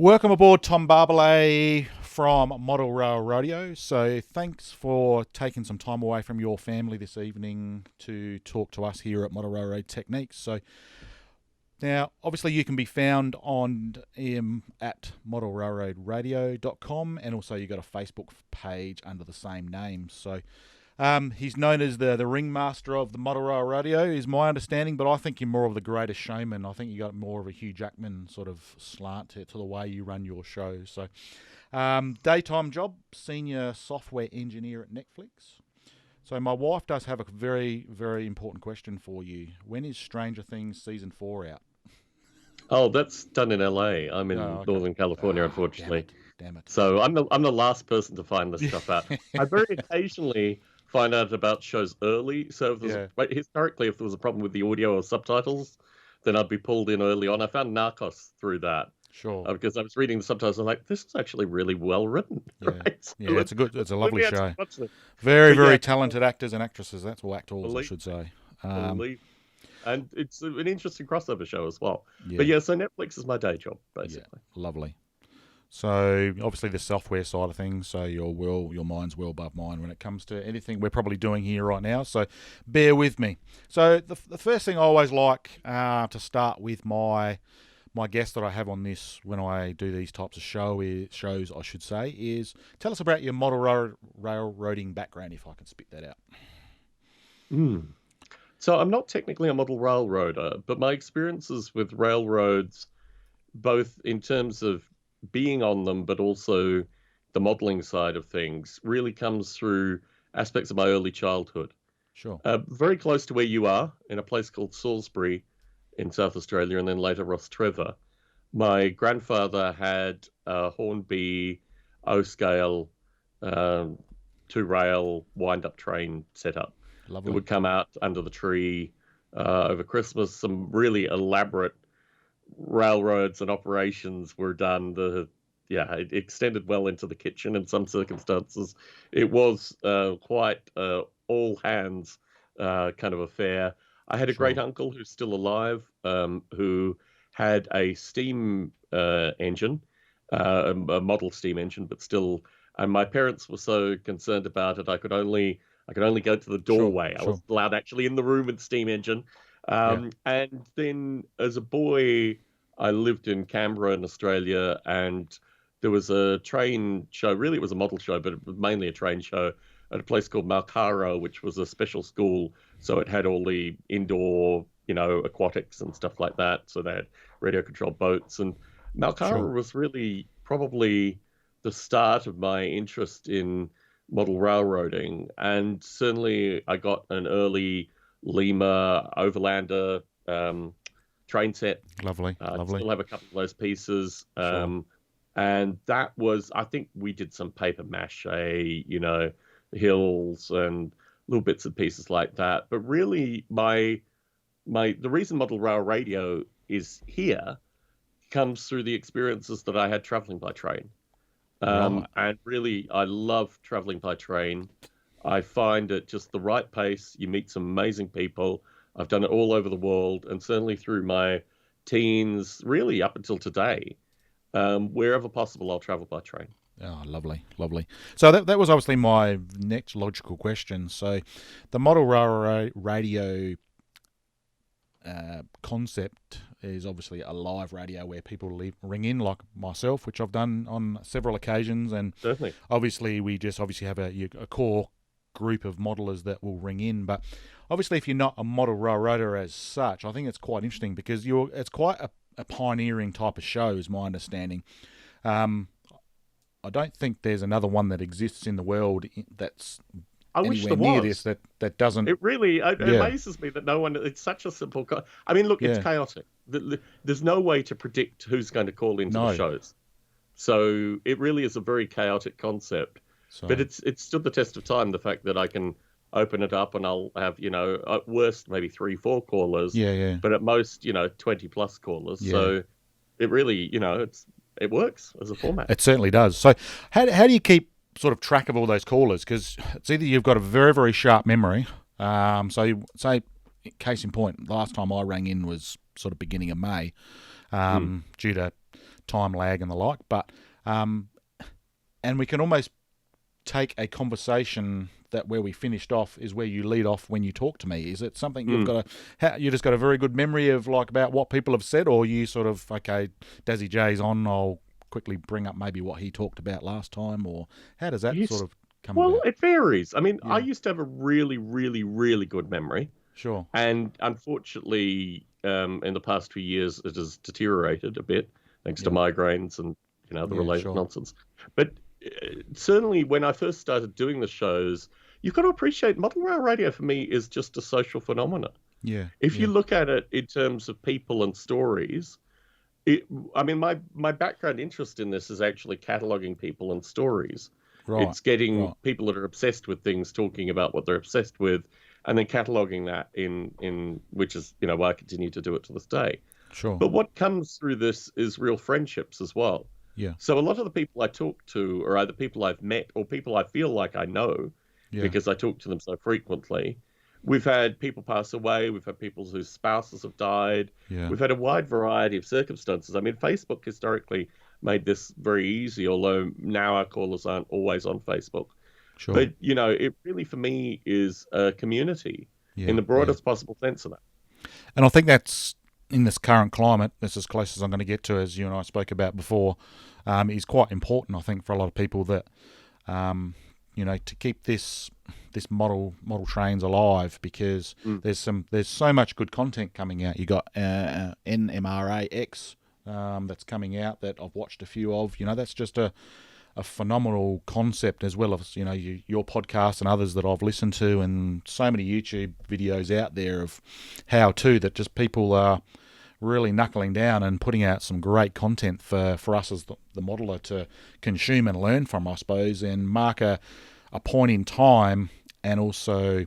Welcome aboard, Tom Barbalet from Model Rail Radio. So thanks for taking some time away from your family this evening to talk to us here at Model Rail Radio Techniques. So now, obviously, you can be found on at modelrailroadradio.com, and also you've got a Facebook page under the same name. So he's known as the ringmaster of the Model Rail Radio, is my understanding, but I think you're more of the greatest showman. I think you got more of a Hugh Jackman sort of slant to the way you run your show. So daytime job, senior software engineer at Netflix. So my wife does have a very, very important question for you. When is Stranger Things Season 4 out? Oh, that's done in LA. I'm in Northern California, unfortunately. Damn it. So I'm the last person to find this stuff out. I very occasionally find out about shows early. So historically, if there was a problem with the audio or subtitles, then I'd be pulled in early on. I found Narcos through that. Sure. Because I was reading the subtitles, I'm like, this is actually really well written. Yeah, right? So it's a lovely show. Very talented actors and actresses. That's all actors, I should say. And it's an interesting crossover show as well. Yeah. But so Netflix is my day job, basically. Yeah, lovely. So obviously the software side of things, so your mind's well above mine when it comes to anything we're probably doing here right now. So bear with me. So the first thing I always like to start with my guest that I have on this when I do these types of shows, I should say, is tell us about your model railroading background, if I can spit that out. So I'm not technically a model railroader, but my experiences with railroads, both in terms of being on them, but also the modeling side of things, really comes through aspects of my early childhood. Sure. Very close to where you are, in a place called Salisbury in South Australia, and then later Rostrevor. My grandfather had a Hornby O-scale 2-rail wind-up train set up. Lovely. It would come out under the tree over Christmas. Some really elaborate railroads and operations were done. It extended well into the kitchen in some circumstances. It was quite all hands kind of affair. I had a great uncle who's still alive, who had a steam engine, a model steam engine, but still. And my parents were so concerned about it, I could only go to the doorway. Sure. I was allowed actually in the room with the steam engine. And then as a boy, I lived in Canberra in Australia, and there was a train show. Really, it was a model show, but it was mainly a train show at a place called Malkara, which was a special school. So it had all the indoor, aquatics and stuff like that. So they had radio-controlled boats. And Malkara was really probably the start of my interest in model railroading. And certainly I got an early Lima Overlander train set. Lovely. I still have a couple of those pieces. And that was, I think we did some paper mache, hills and little bits and pieces like that. But really the reason Model Rail Radio is here comes through the experiences that I had traveling by train. And really, I love traveling by train. I find it just the right pace. You meet some amazing people. I've done it all over the world, and certainly through my teens, really up until today. Wherever possible, I'll travel by train. Oh, lovely. So that was obviously my next logical question. So the Model Rail Radio concept is obviously a live radio where people ring in, like myself, which I've done on several occasions, and certainly, obviously we just have a core group of modelers that will ring in. But obviously, if you're not a model railroader as such, I think it's quite interesting because it's quite a pioneering type of show, is my understanding. I don't think there's another one that exists in the world that's I wish there near was. this that doesn't. It really amazes me that no one. It's such a simple. I mean, look, it's chaotic. There's no way to predict who's going to call into the shows. So it really is a very chaotic concept. But it's stood the test of time. The fact that I can open it up and I'll have at worst maybe 3-4 callers. But at most 20+ callers. Yeah. So it really it works as a format. It certainly does. So how do you keep sort of track of all those callers? Because it's either you've got a very, very sharp memory. So say, case in point, the last time I rang in was sort of beginning of May, due to time lag and the like. But and we can almost take a conversation that where we finished off is where you lead off when you talk to me. Is it something you've got you just got a very good memory of, like, about what people have said, or you sort of, okay, Dazzy J's on, I'll quickly bring up maybe what he talked about last time, or how does that sort of come Well, about? it varies. I mean, I used to have a really, really, really good memory. Sure. And unfortunately, in the past few years, it has deteriorated a bit thanks to migraines and the related nonsense. But certainly, when I first started doing the shows, you've got to appreciate model rail radio for me is just a social phenomenon. Yeah. If you look at it in terms of people and stories, I mean, my background interest in this is actually cataloging people and stories. Right. It's getting people that are obsessed with things talking about what they're obsessed with, and then cataloging that in which is why I continue to do it to this day. Sure. But what comes through this is real friendships as well. Yeah. So a lot of the people I talk to are either people I've met or people I feel like I know because I talk to them so frequently. We've had people pass away. We've had people whose spouses have died. Yeah. We've had a wide variety of circumstances. I mean, Facebook historically made this very easy, although now our callers aren't always on Facebook. Sure. But, it really, for me, is a community in the broadest possible sense of that. And I think that's, in this current climate, that's as close as I'm going to get to, as you and I spoke about before, is quite important, I think, for a lot of people that, to keep this model trains alive, because there's so much good content coming out. You got NMRAX that's coming out that I've watched a few of. That's just a phenomenal concept, as well as your podcast and others that I've listened to, and so many YouTube videos out there of how to, that just people are really knuckling down and putting out some great content for us as the modeler to consume and learn from, I suppose, and mark a point in time. And also,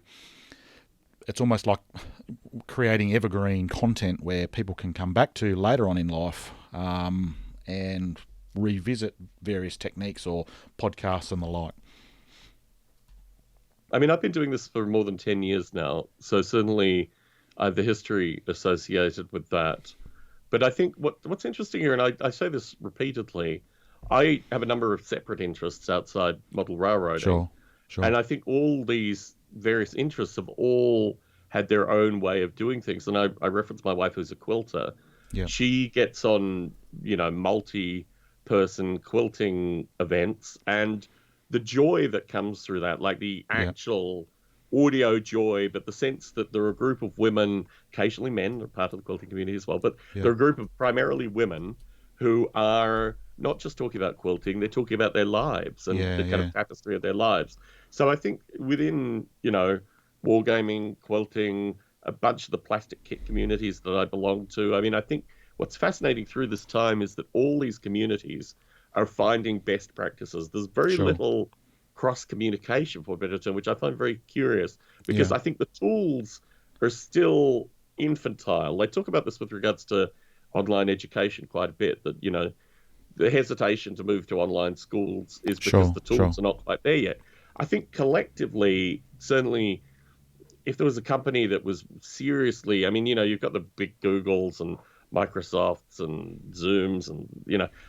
it's almost like creating evergreen content where people can come back to later on in life and revisit various techniques or podcasts and the like. I mean, I've been doing this for more than 10 years now, so certainly I have the history associated with that. But I think what's interesting here, and I say this repeatedly, I have a number of separate interests outside model railroading. Sure. And I think all these various interests have all had their own way of doing things. And I reference my wife, who's a quilter. Yeah. She gets on, multi-person quilting events, and the joy that comes through that, like the actual audio joy, but the sense that there are a group of women, occasionally men, are part of the quilting community as well, but they're a group of primarily women who are not just talking about quilting, they're talking about their lives and the kind of tapestry of their lives. So I think within, wargaming, quilting, a bunch of the plastic kit communities that I belong to, I mean, I think what's fascinating through this time is that all these communities are finding best practices. There's very little cross-communication, for a better term, which I find very curious, because I think the tools are still infantile. They talk about this with regards to online education quite a bit, that, the hesitation to move to online schools is because the tools are not quite there yet. I think collectively, certainly, if there was a company that was seriously, I mean, you've got the big Googles and Microsofts and Zooms and,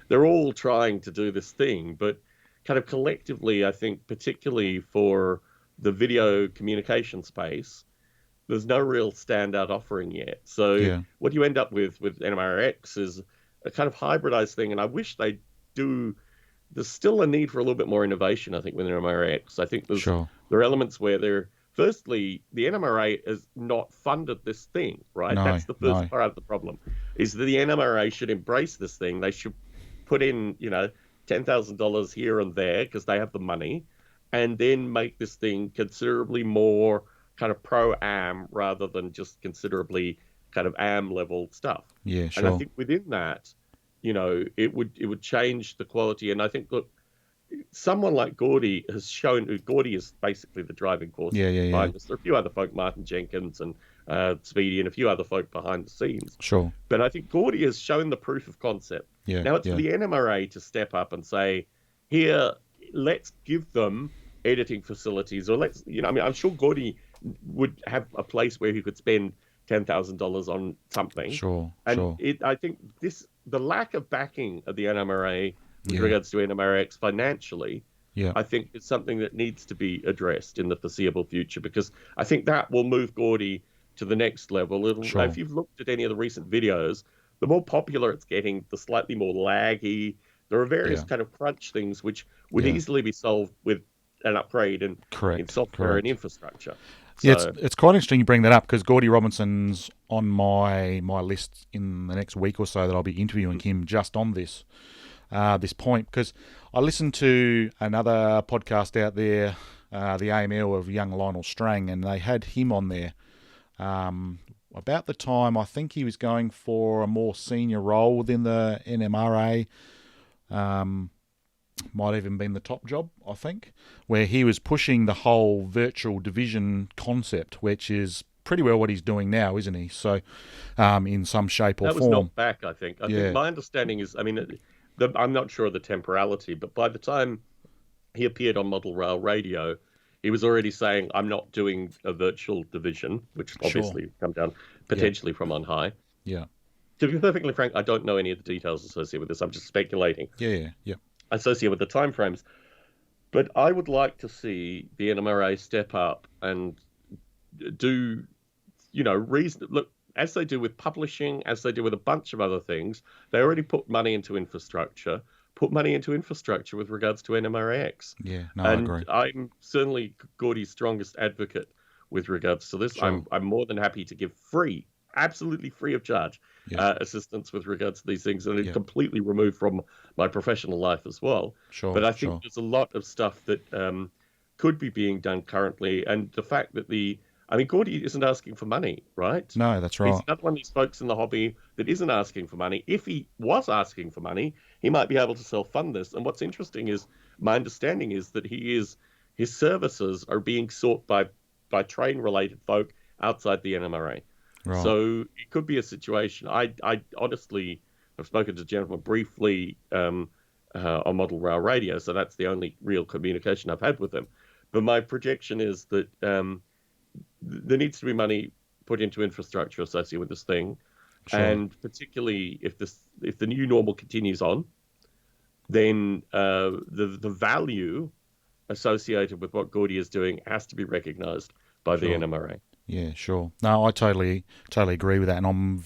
they're all trying to do this thing, but kind of collectively, I think, particularly for the video communication space, there's no real standout offering yet. So what you end up with NMRX is a kind of hybridized thing, and I wish they do. There's still a need for a little bit more innovation, I think, with NMRX. I think there are elements where firstly, the NMRA has not funded this thing, right? That's the first part of the problem, is that the NMRA should embrace this thing. They should put in, $10,000 here and there because they have the money, and then make this thing considerably more kind of pro-AM rather than just considerably kind of AM level stuff. Yeah, sure. And I think within that, it would change the quality. And I think, look, someone like Gordy has shown, Gordy is basically the driving force behind this. There are a few other folk, Martin Jenkins and Speedy and a few other folk behind the scenes. Sure. But I think Gordy has shown the proof of concept. Yeah. Now it's for the NMRA to step up and say, here, let's give them editing facilities, or let's, I'm sure Gordy would have a place where he could spend $10,000 on something. Sure. And I think the lack of backing of the NMRA with Yeah. regards to NMRX financially, Yeah. I think is something that needs to be addressed in the foreseeable future, because I think that will move Gordy to the next level. Sure. If you've looked at any of the recent videos, the more popular it's getting, the slightly more laggy. There are various Yeah. kind of crunch things which would Yeah. easily be solved with an upgrade in software and infrastructure. Yeah, So, it's quite interesting you bring that up, because Gordy Robinson's on my list in the next week or so that I'll be interviewing him just on this point, because I listened to another podcast out there, the AML of young Lionel Strang, and they had him on there about the time I think he was going for a more senior role within the NMRA. Might even been the top job, I think, where he was pushing the whole virtual division concept, which is pretty well what he's doing now, isn't he? So, in some shape or that was form. knocked back, I think. I think my understanding is, I mean, I'm not sure of the temporality, but by the time he appeared on Model Rail Radio, he was already saying, I'm not doing a virtual division, which obviously come down potentially from on high. Yeah. To be perfectly frank, I don't know any of the details associated with this. I'm just speculating. Yeah. Associated with the timeframes. But I would like to see the NMRA step up and do, look, as they do with publishing, as they do with a bunch of other things. They already put money into infrastructure. Put money into infrastructure with regards to NMRX. Yeah, no, and I agree. I'm certainly Gordy's strongest advocate with regards to this. Sure. I'm more than happy to give absolutely free of charge, assistance with regards to these things, and it's completely removed from my professional life as well. Sure. But I think there's a lot of stuff that could be being done currently, and the fact that Gordy isn't asking for money, right? No, that's right. He's another one of these folks in the hobby that isn't asking for money. If he was asking for money, he might be able to self-fund this. And what's interesting is, my understanding is that his services are being sought by train-related folk outside the NMRA. Right. So it could be a situation. I honestly have spoken to a gentleman briefly on Model Rail Radio, so that's the only real communication I've had with him. But my projection is that there needs to be money put into infrastructure associated with this thing, and particularly if the new normal continues on, then the value associated with what Gordy is doing has to be recognised by the NMRA. Yeah, sure. No, I totally agree with that, and I'm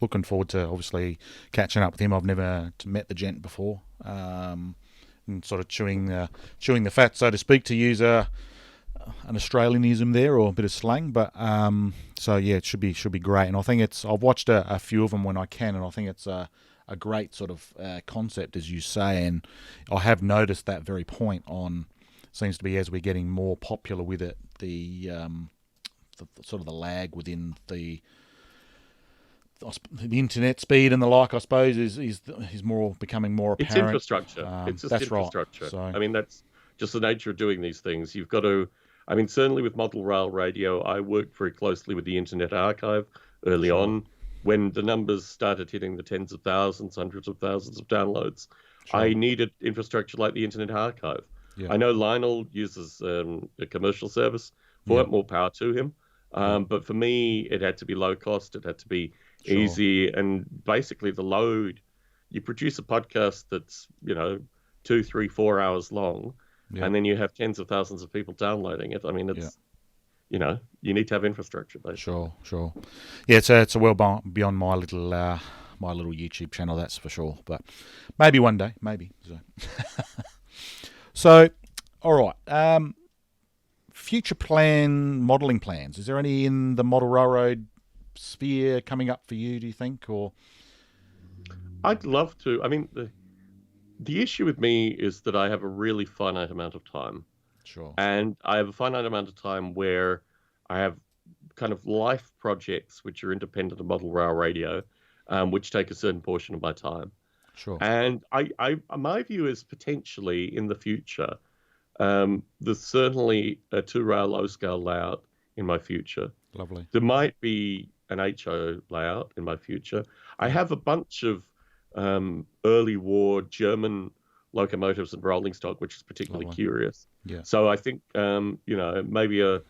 looking forward to obviously catching up with him. I've never met the gent before, and sort of chewing the fat, so to speak, to use an Australianism there, or a bit of slang. But so yeah, it should be great, and I think I've watched a few of them when I can, and I think it's a great sort of concept, as you say, and I have noticed that very point on. Seems to be, as we're getting more popular with it, the sort of the lag within the internet speed and the like, I suppose, is more becoming more apparent. It's infrastructure. It's just infrastructure. Right. So, I mean, that's just the nature of doing these things. You've got to. I mean, certainly with Model Rail Radio, I worked very closely with the Internet Archive early on, when the numbers started hitting the tens of thousands, hundreds of thousands of downloads. I needed infrastructure like the Internet Archive. I know Lionel uses a commercial service for it. More power to him. But for me, it had to be low cost. It had to be easy. And basically the load, you produce a podcast that's, 2, 3, 4 hours long, and then you have tens of thousands of people downloading it. I mean, it's, you need to have infrastructure, basically. Sure. Yeah, it's a well beyond my little YouTube channel, that's for sure. But maybe one day, maybe. So, all right. Future modelling plans. Is there any in the model railroad sphere coming up for you, do you think? Or I'd love to. I mean, the issue with me is that I have a really finite amount of time. Sure. And I have a finite amount of time where I have kind of life projects which are independent of Model Rail Radio, which take a certain portion of my time. Sure. And my view is potentially in the future, there's certainly a 2-rail low-scale layout in my future. Lovely. There might be an HO layout in my future. I have a bunch of early war German locomotives and rolling stock, which is particularly curious. Yeah. So I think, maybe a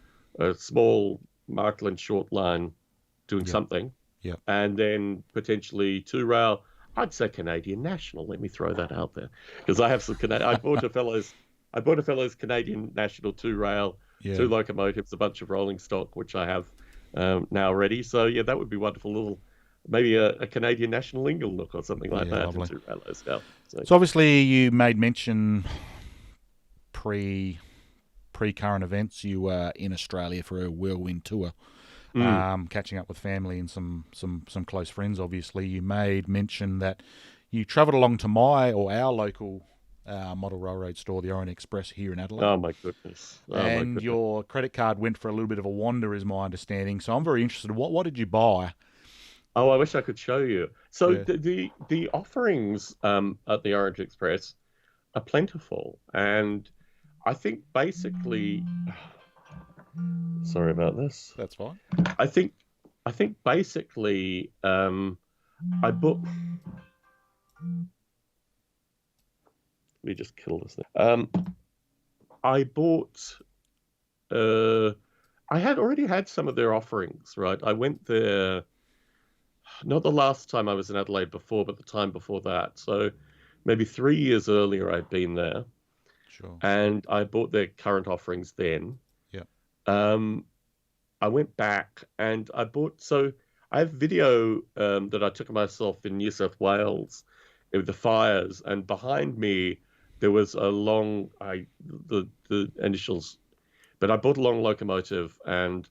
small Markland short line doing something. Yeah. And then potentially two rail. I'd say Canadian National. Let me throw that out there because I have some I bought a fellow's Canadian National two rail, two locomotives, a bunch of rolling stock, which I have now ready. So yeah, that would be wonderful. Little maybe a Canadian National Inglenook or something like that. Lovely. Two rail scale. So obviously you made mention pre-current events. You were in Australia for a whirlwind tour. Catching up with family and some close friends. Obviously, you made mention that you travelled along to our local model railroad store, the Orient Express here in Adelaide. Oh my goodness! Your credit card went for a little bit of a wander, is my understanding. So I'm very interested. What did you buy? Oh, I wish I could show you. So the offerings at the Orient Express are plentiful, and I think basically. Sorry about this. That's fine. I think basically I bought. Let me just kill this thing. I bought. I had already had some of their offerings, right? I went there. Not the last time I was in Adelaide before, but the time before that. So maybe 3 years earlier, I'd been there. Sure. And I bought their current offerings then. I went back and I bought. So I have video that I took of myself in New South Wales with the fires, and behind me there was a long the initials, but I bought a long locomotive and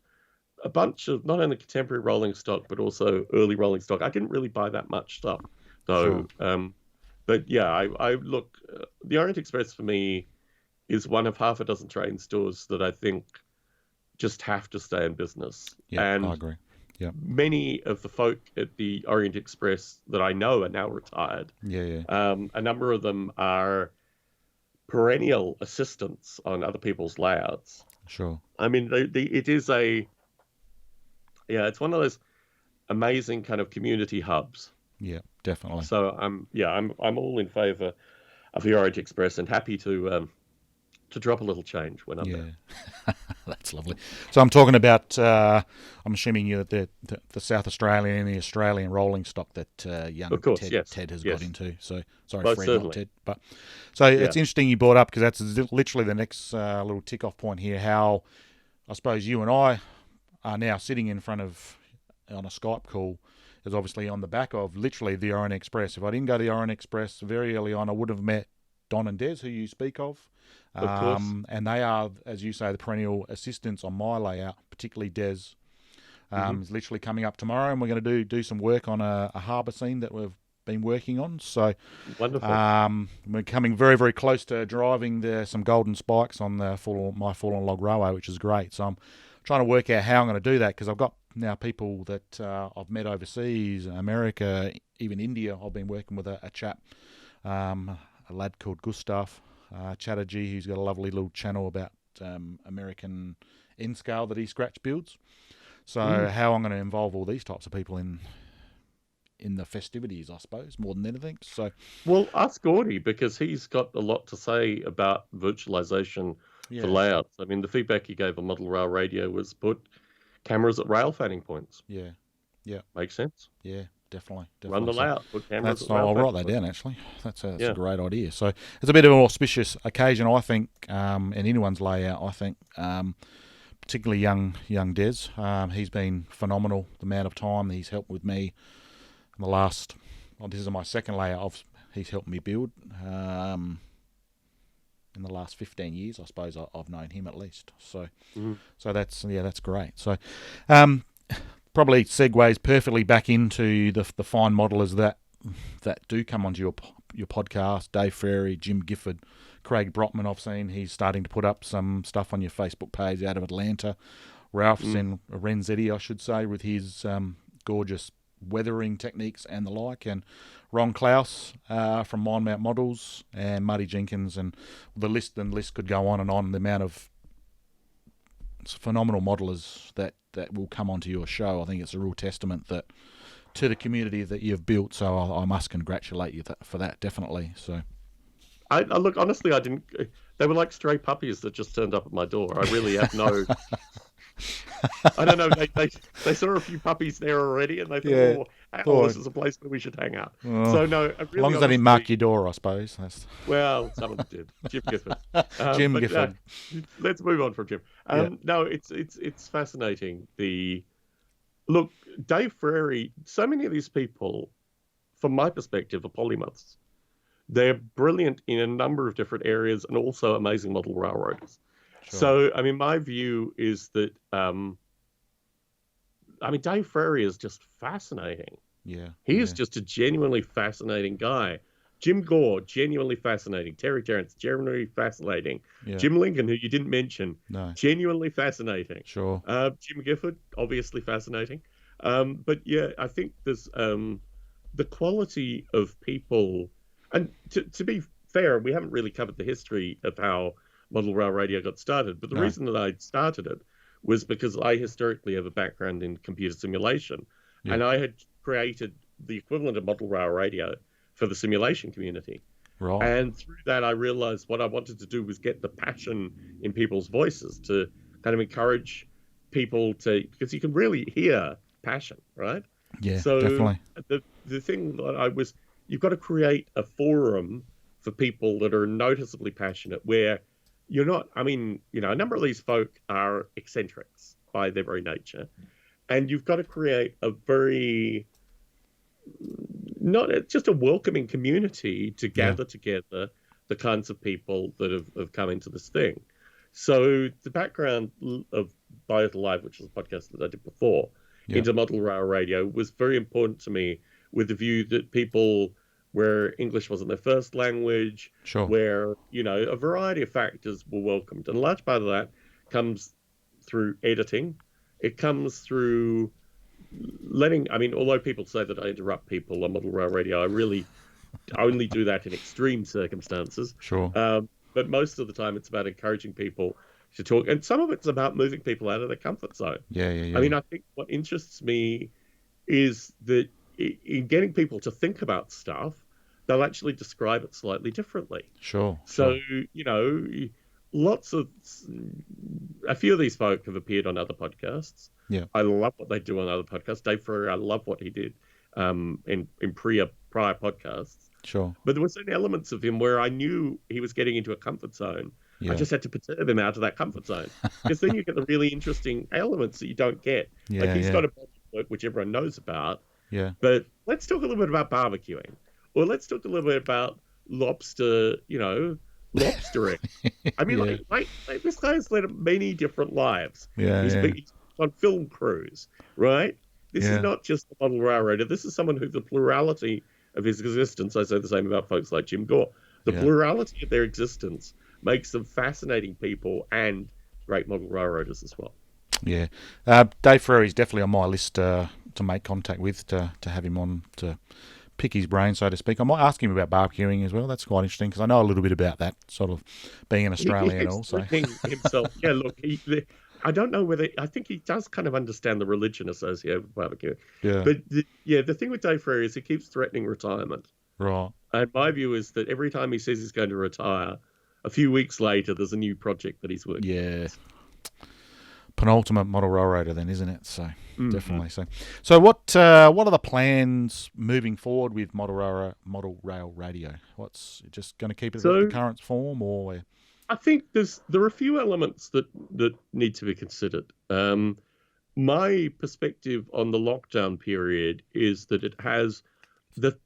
a bunch of not only contemporary rolling stock but also early rolling stock. I didn't really buy that much stuff though. Sure. But yeah, I look. The Orient Express for me is one of half a dozen train stores that I think just have to stay in business. Yeah, and I agree. Yeah, many of the folk at the Orient Express that I know are now retired. Yeah. A number of them are perennial assistants on other people's layouts. Sure. I mean, it is it's one of those amazing kind of community hubs. Yeah, definitely. So I'm all in favour of the Orient Express and happy to drop a little change when I'm there. That's lovely. So I'm talking about, I'm assuming you the South Australian and the Australian rolling stock that young Ted has got into. So sorry, Most Fred, certainly. not Ted. But so it's interesting you brought up because that's literally the next little tick-off point here. How I suppose you and I are now sitting in front of on a Skype call is obviously on the back of literally the Orient Express. If I didn't go to the Orient Express very early on, I would have met Don and Des, who you speak of. Of course. And they are, as you say, the perennial assistants on my layout, particularly Des. Is literally coming up tomorrow, and we're going to do some work on a harbour scene that we've been working on. So wonderful. We're coming very, very close to driving some golden spikes on my fallen log railway, which is great. So I'm trying to work out how I'm going to do that because I've got now people that I've met overseas, America, even India. I've been working with a chap, a lad called Gustav Chatterjee, who's got a lovely little channel about American N-scale that he scratch builds. So how I'm going to involve all these types of people in the festivities, I suppose, more than anything. So, well, ask Gordy because he's got a lot to say about virtualization for layouts. I mean, the feedback he gave on Model Rail Radio was put cameras at rail fanning points. Yeah. Makes sense. Yeah. Definitely. Run the layout. Put cameras. I'll write that down. Actually, that's a great idea. So it's a bit of an auspicious occasion, I think, in anyone's layout. I think, particularly young Des. He's been phenomenal. The amount of time he's helped with me in the last. Well, this is my second layout. He's helped me build in the last 15 years. I suppose I've known him at least. So, so that's great. So, probably segues perfectly back into the fine modelers that do come onto your podcast. Dave Ferry, Jim Gifford, Craig Brotman. I've seen he's starting to put up some stuff on your Facebook page out of Atlanta. Ralph's in Renzetti, I should say, with his gorgeous weathering techniques and the like. And Ron Klaus from Mine Mount Models and Marty Jenkins, and the list could go on and on. The amount of phenomenal modelers that will come onto your show. I think it's a real testament to the community that you've built. So I must congratulate you for that, definitely. So, I look, honestly, I didn't. They were like stray puppies that just turned up at my door. I really have no. I don't know. They saw a few puppies there already, and they thought, Yeah. "Oh, hell, Thought, this is a place where we should hang out." oh, So no, as long really, as they didn't mark honestly, your door, I suppose. That's well, some of them did. Jim Gifford. Jim But Gifford. let's move on from Jim. Yeah. No, it's fascinating. Look, Dave Ferrari. So many of these people, from my perspective, are polymaths. They're brilliant in a number of different areas and also amazing model railroaders. Sure. So, I mean, my view is that, Dave Ferrari is just fascinating. Yeah. He is Yeah. just a genuinely fascinating guy. Jim Gore, genuinely fascinating. Terry Terrence, genuinely fascinating. Yeah. Jim Lincoln, who you didn't mention, No. genuinely fascinating. Sure. Jim Gifford, obviously fascinating. But yeah, I think there's the quality of people. And to be fair, we haven't really covered the history of how model rail radio got started. But the No. reason that I started it was because I historically have a background in computer simulation. Yeah. And I had created the equivalent of model rail radio for the simulation community. Right. And through that, I realized what I wanted to do was get the passion in people's voices to kind of encourage people to, because you can really hear passion, right? Yeah. So Definitely. the thing that you've got to create a forum for people that are noticeably passionate where you're not, a number of these folk are eccentrics by their very nature. And you've got to create a very, not just a welcoming community to gather together the kinds of people that have come into this thing. So the background of Biota Live, which is a podcast that I did before, into model rail radio was very important to me with the view that people where English wasn't their first language, Sure. where, a variety of factors were welcomed. And a large part of that comes through editing. It comes through although people say that I interrupt people on model rail radio, I really only do that in extreme circumstances. Sure. But most of the time it's about encouraging people to talk. And some of it's about moving people out of their comfort zone. Yeah. I think what interests me is that in getting people to think about stuff, they'll actually describe it slightly differently. Sure. So, a few of these folk have appeared on other podcasts. Yeah. I love what they do on other podcasts. Dave Ferrari, I love what he did in prior podcasts. Sure. But there were certain elements of him where I knew he was getting into a comfort zone. Yeah. I just had to perturb him out of that comfort zone. Because then you get the really interesting elements that you don't get. Yeah, like he's got a body work, which everyone knows about. Yeah. But let's talk a little bit about barbecuing. Or let's talk a little bit about lobster, lobstering. This guy's led many different lives. He's on film crews, right? This is not just a model railroader. This is someone who the plurality of his existence, I say the same about folks like Jim Gore, the plurality of their existence makes them fascinating people and great model railroaders as well. Yeah. Dave Ferrari is definitely on my list to make contact with, to have him on to pick his brain, so to speak. I might ask him about barbecuing as well. That's quite interesting because I know a little bit about that, sort of being an Australian also. Himself. Yeah, look, I don't know whether, I think he does kind of understand the religion associated with barbecue. Yeah. But the thing with Dave Ferrari is he keeps threatening retirement. Right. And my view is that every time he says he's going to retire, a few weeks later, there's a new project that he's working on. Yeah. Penultimate model railroader then, isn't it? So definitely. So what are the plans moving forward with model rail radio? What's just going to keep it at the current form, or? I think there are a few elements that need to be considered. My perspective on the lockdown period is that it has the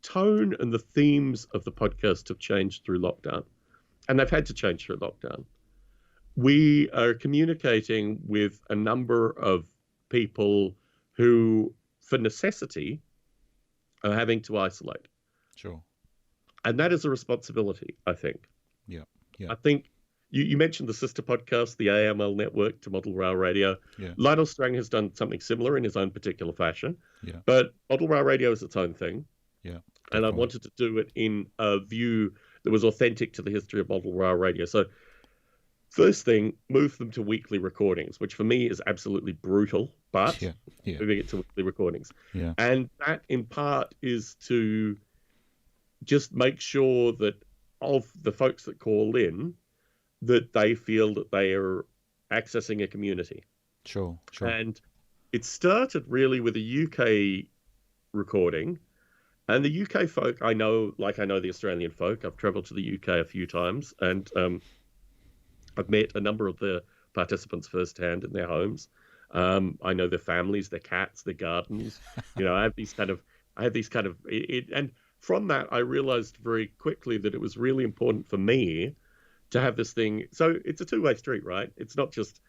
tone and the themes of the podcast have changed through lockdown, and they've had to change through lockdown. We are communicating with a number of people who, for necessity, are having to isolate. Sure. And that is a responsibility, I think. Yeah. I think you mentioned the sister podcast, the AML network to Model Rail Radio. Yeah. Lionel Strang has done something similar in his own particular fashion. Yeah. But Model Rail Radio is its own thing. Yeah. And I wanted to do it in a view that was authentic to the history of Model Rail Radio. So first thing, move them to weekly recordings, which for me is absolutely brutal, but moving it to weekly recordings. Yeah. And that in part is to just make sure that of the folks that call in, that they feel that they are accessing a community. Sure. And it started really with a UK recording. And the UK folk, I know, like I know the Australian folk. I've travelled to the UK a few times, and I've met a number of the participants firsthand in their homes. I know their families, their cats, their gardens. I have these kind of, and from that, I realised very quickly that it was really important for me to have this thing. So it's a two-way street, right? It's not just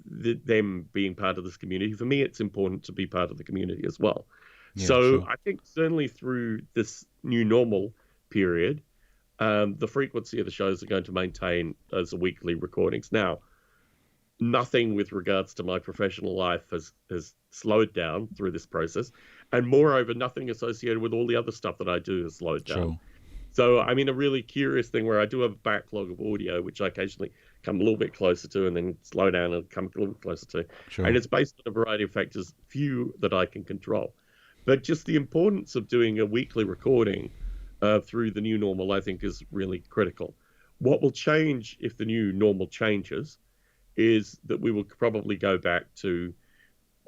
them being part of this community. For me, it's important to be part of the community as well. Yeah, So sure. I think certainly through this new normal period, the frequency of the shows are going to maintain as weekly recordings. Now, nothing with regards to my professional life has slowed down through this process. And moreover, nothing associated with all the other stuff that I do has slowed down. Sure. So I'm in a really curious thing where I do have a backlog of audio, which I occasionally come a little bit closer to and then slow down and come a little bit closer to. Sure. And it's based on a variety of factors, few that I can control. But just the importance of doing a weekly recording through the new normal, I think, is really critical. What will change if the new normal changes is that we will probably go back to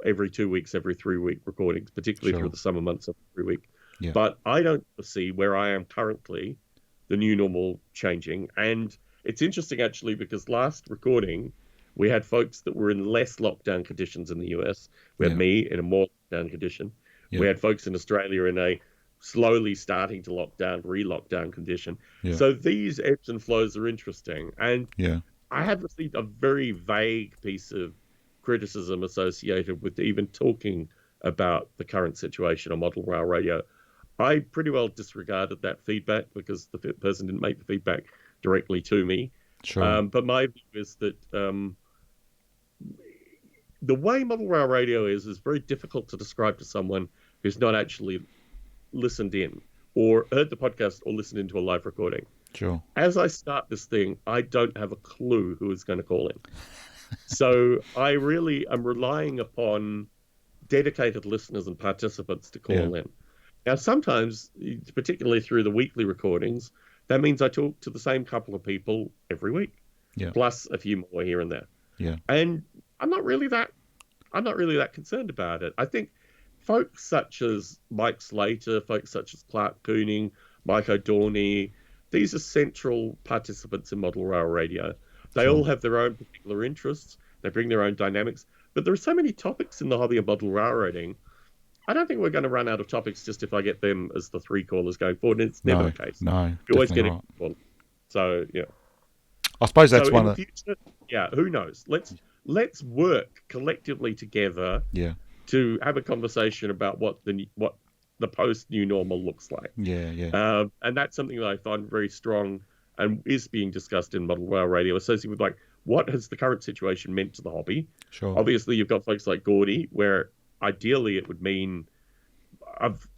every 2 weeks, every 3 week recordings, particularly through the summer months of every week. Yeah. But I don't see where I am currently the new normal changing. And it's interesting, actually, because last recording, we had folks that were in less lockdown conditions in the US. We had me in a more lockdown condition. Yeah. We had folks in Australia in a slowly starting to lockdown, re-lockdown condition. Yeah. So these ebbs and flows are interesting. And Yeah. I have received a very vague piece of criticism associated with even talking about the current situation on model rail radio. I pretty well disregarded that feedback because the person didn't make the feedback directly to me. Sure. But my view is that the way model rail radio is very difficult to describe to someone who's not actually listened in or heard the podcast or listened into a live recording. Sure. As I start this thing, I don't have a clue who is going to call in. So I really am relying upon dedicated listeners and participants to call in. Now, sometimes, particularly through the weekly recordings, that means I talk to the same couple of people every week, plus a few more here and there. Yeah. And I'm not really that concerned about it. I think folks such as Mike Slater, folks such as Clark Cooning, Mike O'Dorney, these are central participants in model rail radio. They all have their own particular interests. They bring their own dynamics. But there are so many topics in the hobby of model railroading. I don't think we're going to run out of topics just if I get them as the three callers going forward. And it's never the case. No, you always get right. it. So, yeah. I suppose that's so one in of the future, who knows? Let's work collectively together to have a conversation about what the post new normal looks like. Yeah. And that's something that I find very strong and is being discussed in model rail radio, associated with what has the current situation meant to the hobby. Sure. Obviously, you've got folks like Gordy, where ideally it would mean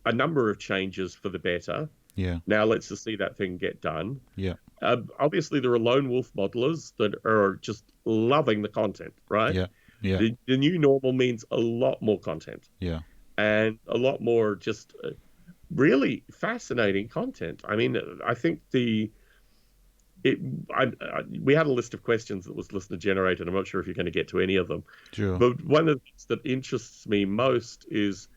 a number of changes for the better. Yeah. Now let's just see that thing get done. Yeah. Obviously, there are lone wolf modelers that are just loving the content, right? Yeah. Yeah. The new normal means a lot more content. Yeah. And a lot more just really fascinating content. I mean, I think we had a list of questions that was listener generated. I'm not sure if you're going to get to any of them. Sure. But one of the things that interests me most is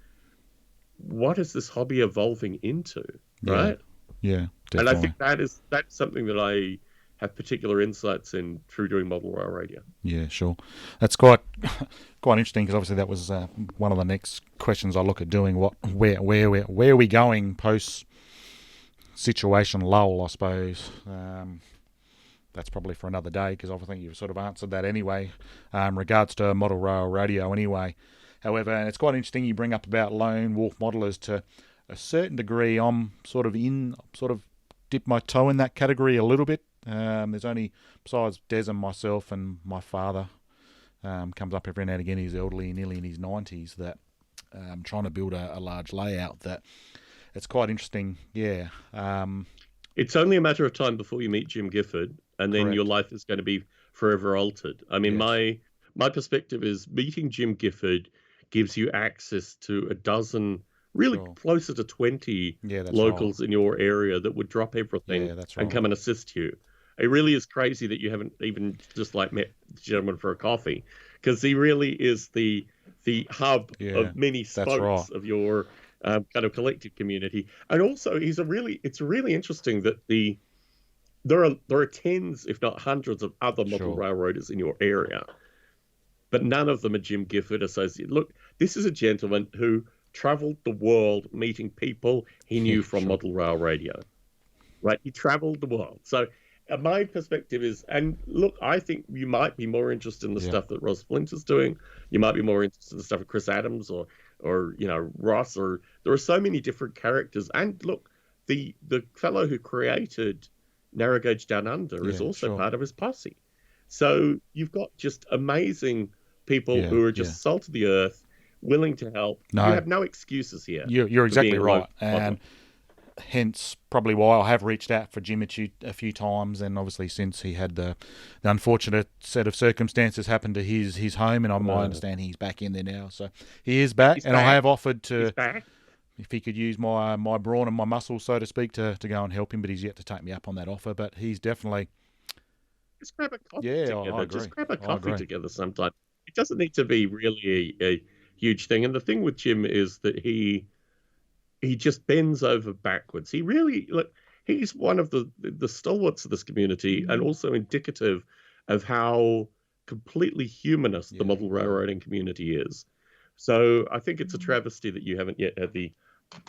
what is this hobby evolving into, right? Yeah, definitely. And I think that's something that I have particular insights in through doing model rail radio. Yeah, sure. That's quite interesting because obviously that was one of the next questions I look at doing. Where are we going post situation lull? I suppose that's probably for another day because I think you've sort of answered that anyway. Regards to model rail radio anyway. However, and it's quite interesting you bring up about lone wolf modelers. To a certain degree, I'm sort of dip my toe in that category a little bit. There's only, besides Des and myself and my father, comes up every now and again, he's elderly, nearly in his 90s, that trying to build a large layout, that it's quite interesting, yeah. It's only a matter of time before you meet Jim Gifford, and then your life is going to be forever altered. I mean, my perspective is meeting Jim Gifford gives you access to a dozen, really closer to 20 locals in your area that would drop everything and come and assist you. It really is crazy that you haven't even just met the gentleman for a coffee. because he really is the hub Yeah, of many that's right. spokes of your kind of collective community. And also, it's really interesting that there are tens, if not hundreds, of other model Sure. railroaders in your area, but none of them are Jim Gifford associated. Look, this is a gentleman who traveled the world meeting people he Yeah, knew from sure. model rail radio, right? He traveled the world. So my perspective is, and look, I think you might be more interested in the Yeah. stuff that Ross Flint is doing. You might be more interested in the stuff of Chris Adams or Ross, or there are so many different characters. And look, the fellow who created Narrow Gauge Down Under is Yeah, also sure. part of his posse. So you've got just amazing people Yeah, who are yeah. just salt of the earth, willing to help. You No, have no excuses here you're for being exactly a right, local modeler. and hence probably why I have reached out for Jim a few times, and obviously since he had the unfortunate set of circumstances happen to his home, and on my Uh, understanding he's back in there now, so he is back, he's and I back. have offered He's to, back. if he could use my brawn and my muscles, so to speak, to go and help him, but he's yet to take me up on that offer. But he's definitely, Just grab a coffee yeah, I together. Just agree. grab a I coffee agree. together sometime. It doesn't need to be really a huge thing. And the thing with Jim is that he just bends over backwards. He really look. He's one of the stalwarts of this community, and also indicative of how completely humanist the Yeah, model yeah, railroading community is. So I think it's a travesty that you haven't yet had the.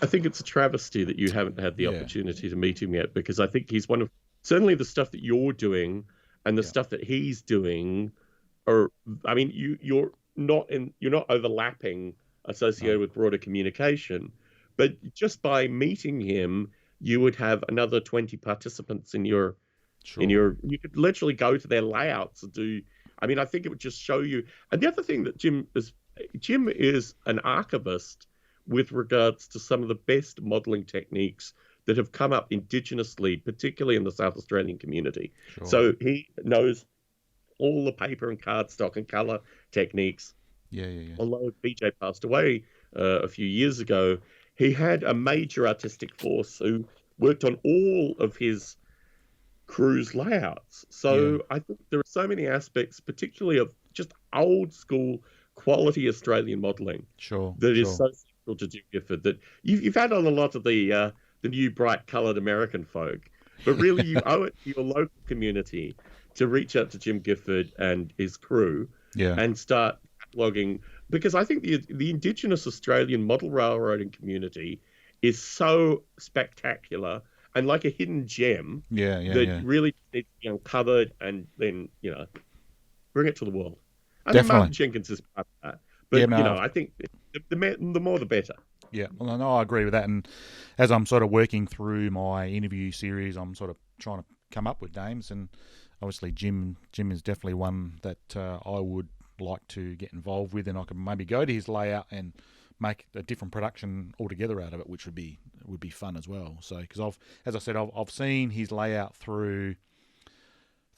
I think it's a travesty that you haven't had the yeah, opportunity to meet him yet, because I think he's one of certainly the stuff that you're doing and the yeah. stuff that he's doing are. I mean, you're not overlapping No, associated with broader communication, but just by meeting him, you would have another 20 participants in sure. you could literally go to their layouts and do. I mean, I think it would just show you. And the other thing that Jim is an archivist with regards to some of the best modeling techniques that have come up indigenously, particularly in the South Australian community. Sure. So he knows all the paper and cardstock and color techniques. Yeah, yeah, yeah. Although BJ passed away a few years ago, he had a major artistic force who worked on all of his cruise layouts. Yeah, So I think there are so many aspects, particularly of just old school quality Australian modelling, sure, that is sure. so central to Jim Gifford. That you've had on a lot of the new bright coloured American folk, but really you owe it to your local community to reach out to Jim Gifford and his crew Yeah, and start cataloging, because I think the Indigenous Australian model railroading community is so spectacular and like a hidden gem yeah, yeah, that yeah. really needs to be uncovered and then bring it to the world. I think Definitely. Martin Jenkins is part of that, Yeah, but no, I think the more the better. yeah. Well, no, I agree with that. And as I'm sort of working through my interview series, I'm sort of trying to come up with names, and obviously Jim is definitely one that I would like to get involved with, and I could maybe go to his layout and make a different production altogether out of it, which would be fun as well. So, because as I said, I've seen his layout through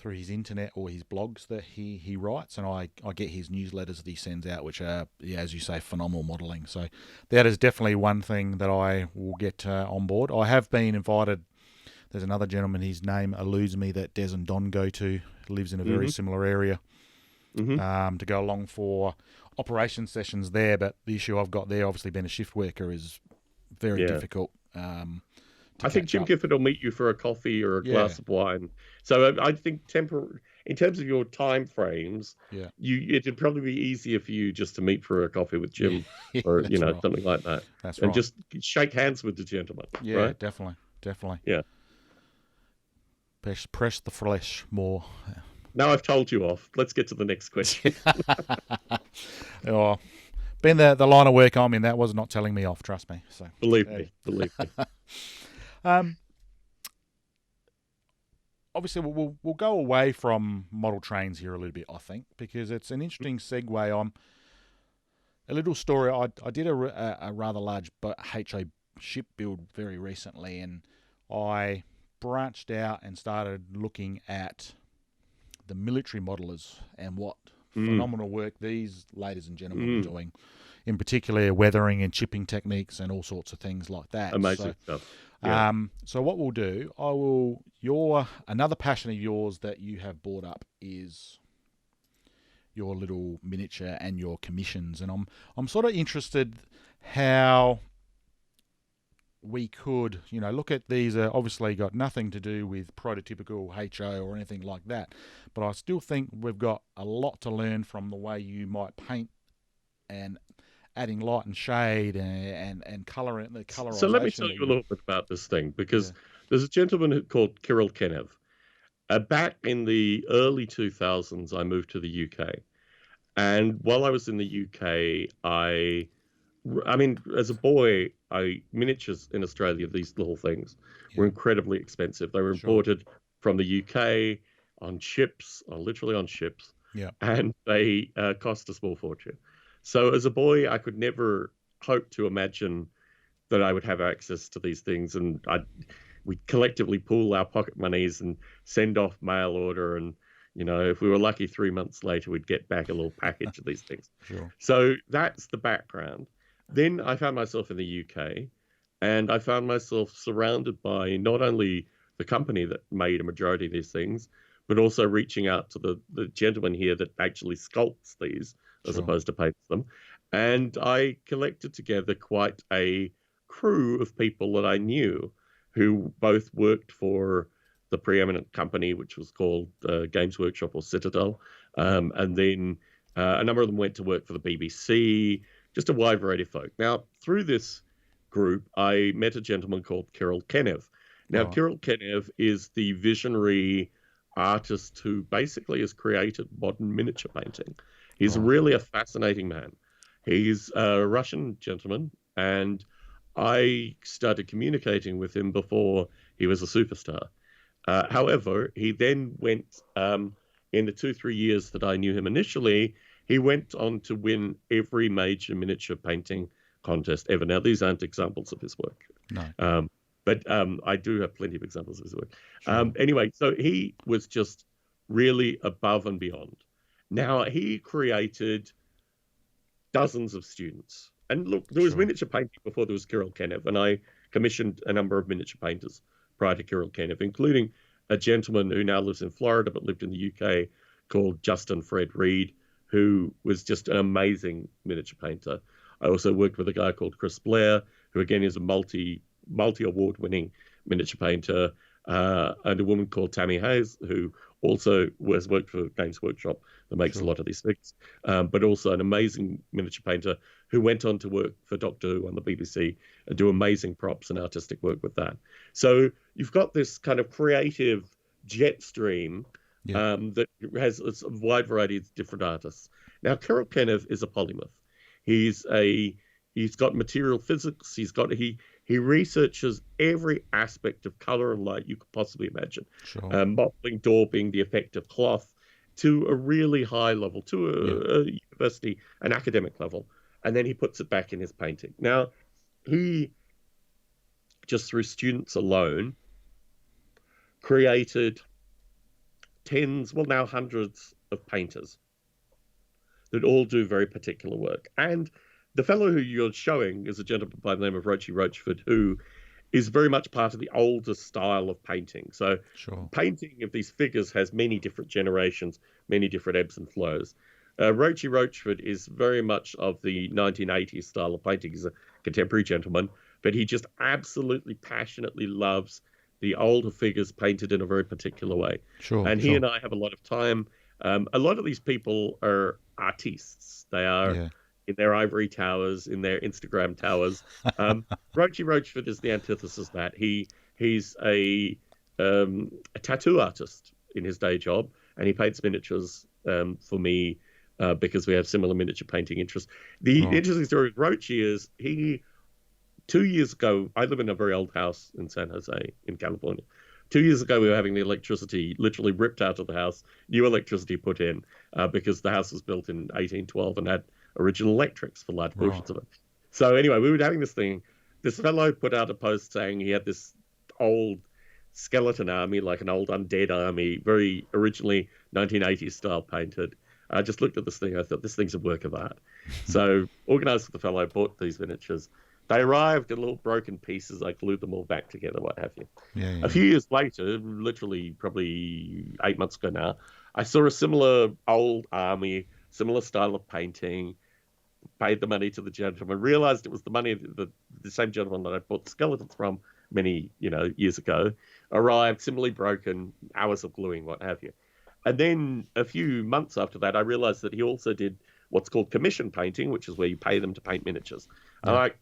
his internet or his blogs that he writes, and I get his newsletters that he sends out, which are, yeah, as you say, phenomenal modelling. So that is definitely one thing that I will get on board. I have been invited. There's another gentleman, his name eludes me, that Des and Don go to, lives in a very Hmm. similar area, Hmm. to go along for operation sessions there. But the issue I've got there, obviously being a shift worker, is very Yeah. difficult to I think catch Jim up. Gifford will meet you for a coffee or a Yeah, glass of wine. So I think in terms of your time frames, yeah, it'd probably be easier for you just to meet for a coffee with yeah, Jim, yeah, or that's right. something like that, That's and right. just shake hands with the gentleman, Yeah, right? definitely, definitely. Yeah. Press the flesh more. Now I've told you off. Let's get to the next question. Oh, being the line of work I'm in, that was not telling me off. Trust me. So, Believe hey. me, believe me. um, obviously we'll go away from model trains here a little bit, I think, because it's an interesting segue. A little story. I did a rather large HO ship build very recently, and I branched out and started looking at the military modelers and what Mm, phenomenal work these ladies and gentlemen were mm, doing, in particular weathering and chipping techniques and all sorts of things like that. amazing stuff. Yeah. So what we'll do, another passion of yours that you have brought up is your little miniature and your commissions. And I'm sort of interested how we could, look at these. Obviously, got nothing to do with prototypical HO or anything like that, but I still think we've got a lot to learn from the way you might paint and adding light and shade and color, the colorization. So let me tell you a little bit about this thing, because Yeah. there's a gentleman called Kirill Kenev. Back in the early 2000s, I moved to the UK. And while I was in the UK, I mean, as a boy, miniatures in Australia, these little things, were incredibly expensive. They were Sure. imported from the UK on ships, literally on ships, Yeah. and they cost a small fortune. So as a boy, I could never hope to imagine that I would have access to these things, and we'd collectively pool our pocket monies and send off mail order, and if we were lucky, 3 months later, we'd get back a little package of these things. Sure. So that's the background. Then I found myself in the UK, and I found myself surrounded by not only the company that made a majority of these things, but also reaching out to the gentleman here that actually sculpts these as Sure. opposed to paints them. And I collected together quite a crew of people that I knew who both worked for the preeminent company, which was called Games Workshop or Citadel. And then a number of them went to work for the BBC, just a wide variety of folk. Now, through this group, I met a gentleman called Kirill Kenev. Now, Right. Kirill Kenev is the visionary artist who basically has created modern miniature painting. He's Right. really a fascinating man. He's a Russian gentleman, and I started communicating with him before he was a superstar. However, he then went, in the 2-3 years that I knew him initially, he went on to win every major miniature painting contest ever. Now, these aren't examples of his work. No. But I do have plenty of examples of his work. Sure. Anyway, so he was just really above and beyond. Now, he created dozens of students. And look, there was Sure. miniature painting before there was Kirill Kenev, and I commissioned a number of miniature painters prior to Kirill Kenev, including a gentleman who now lives in Florida but lived in the UK called Justin Fred Reed, who was just an amazing miniature painter. I also worked with a guy called Chris Blair, who again is a multi-award winning miniature painter, and a woman called Tammy Hayes, who also has worked for Games Workshop that makes Sure. a lot of these things, but also an amazing miniature painter who went on to work for Doctor Who on the BBC and do amazing props and artistic work with that. So you've got this kind of creative jet stream that has a wide variety of different artists. Now, Kirill Kenev is a polymath. He's got material physics. He researches every aspect of color and light you could possibly imagine. Sure. Modeling, daubing, the effect of cloth, to a really high level, to a university, an academic level. And then he puts it back in his painting. Now, he, just through students alone, created tens, well, now hundreds of painters that all do very particular work. And the fellow who you're showing is a gentleman by the name of Rochi Rochford, who is very much part of the older style of painting. So Sure. painting of these figures has many different generations, many different ebbs and flows. Rochi Rochford is very much of the 1980s style of painting. He's a contemporary gentleman, but he just absolutely passionately loves the older figures painted in a very particular way. Sure. And he and I have a lot of time. A lot of these people are artists. They are in their ivory towers, in their Instagram towers. Rochi Rochford is the antithesis of that. He's a tattoo artist in his day job, and he paints miniatures for me because we have similar miniature painting interests. The interesting story with Rochi is 2 years ago, I live in a very old house in San Jose in California. 2 years ago, we were having the electricity literally ripped out of the house, new electricity put in, because the house was built in 1812 and had original electrics for large portions of it. So anyway, we were having this thing. This fellow put out a post saying he had this old skeleton army, like an old undead army, very originally 1980s style painted. I just looked at this thing. I thought, this thing's a work of art. So organized with the fellow, bought these miniatures. They arrived in little broken pieces. I glued them all back together, what have you. A few years later, literally probably 8 months ago now, I saw a similar old army similar style of painting, paid the money to the gentleman, realized it was the money the same gentleman that I bought the skeletons from many, years ago, arrived, similarly broken, hours of gluing, what have you. And then a few months after that, I realized that he also did what's called commission painting, which is where you pay them to paint miniatures. And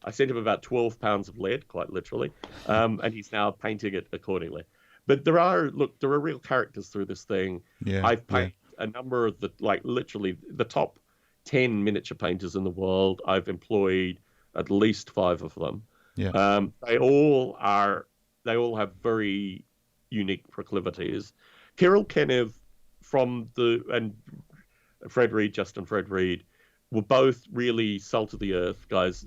I sent him about 12 pounds of lead, quite literally, and he's now painting it accordingly. But there are real characters through this thing. Yeah. I've painted a number of literally the top 10 miniature painters in the world. I've employed at least 5 of them. Yeah. They all have very unique proclivities. Kirill Kenev and Justin Fred Reed were both really salt of the earth guys.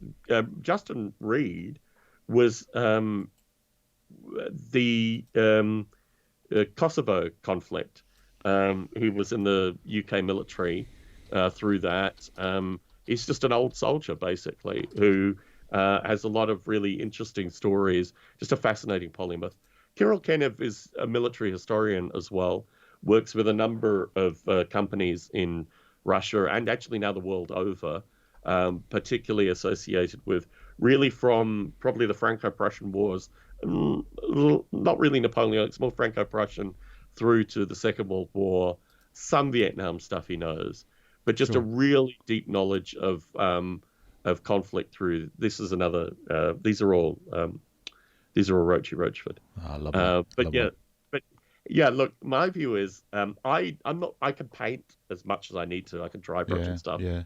Justin Reed was the Kosovo conflict. He was in the UK military through that. He's just an old soldier, basically, who has a lot of really interesting stories, just a fascinating polymath. Kirill Kenev is a military historian as well, works with a number of companies in Russia and actually now the world over, particularly associated with really from probably the Franco-Prussian Wars, not really Napoleonic, it's more Franco-Prussian through to the Second World War, some Vietnam stuff he knows, but just a really deep knowledge of conflict through. This is another. These are all Roachy Roachford. I love it. But yeah. Look, my view is I'm not. I can paint as much as I need to. I can dry brush and stuff. Yeah.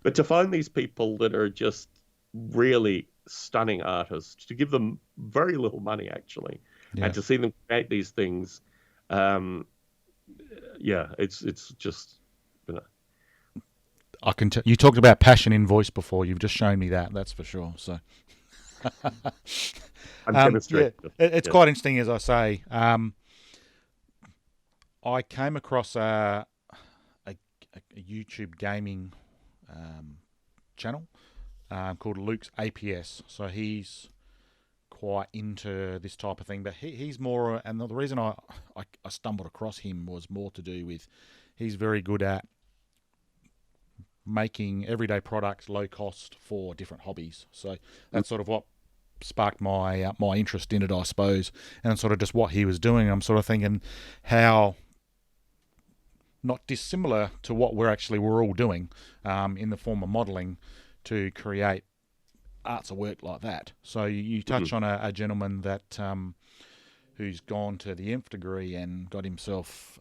But to find these people that are just really stunning artists, to give them very little money actually, and to see them create these things, it's just. I can you talked about passion in voice before. You've just shown me that. That's for sure. So, I'm demonstrating. It's quite interesting, as I say. I came across a YouTube gaming channel called Luke's APS. So he's quite into this type of thing, but he's more. And the reason I stumbled across him was more to do with he's very good at making everyday products low cost for different hobbies. So that's sort of what sparked my interest in it, I suppose, and sort of just what he was doing. I'm sort of thinking how not dissimilar to what we're all doing in the form of modelling to create arts of work like that. So you touch on a gentleman that who's gone to the nth degree and got himself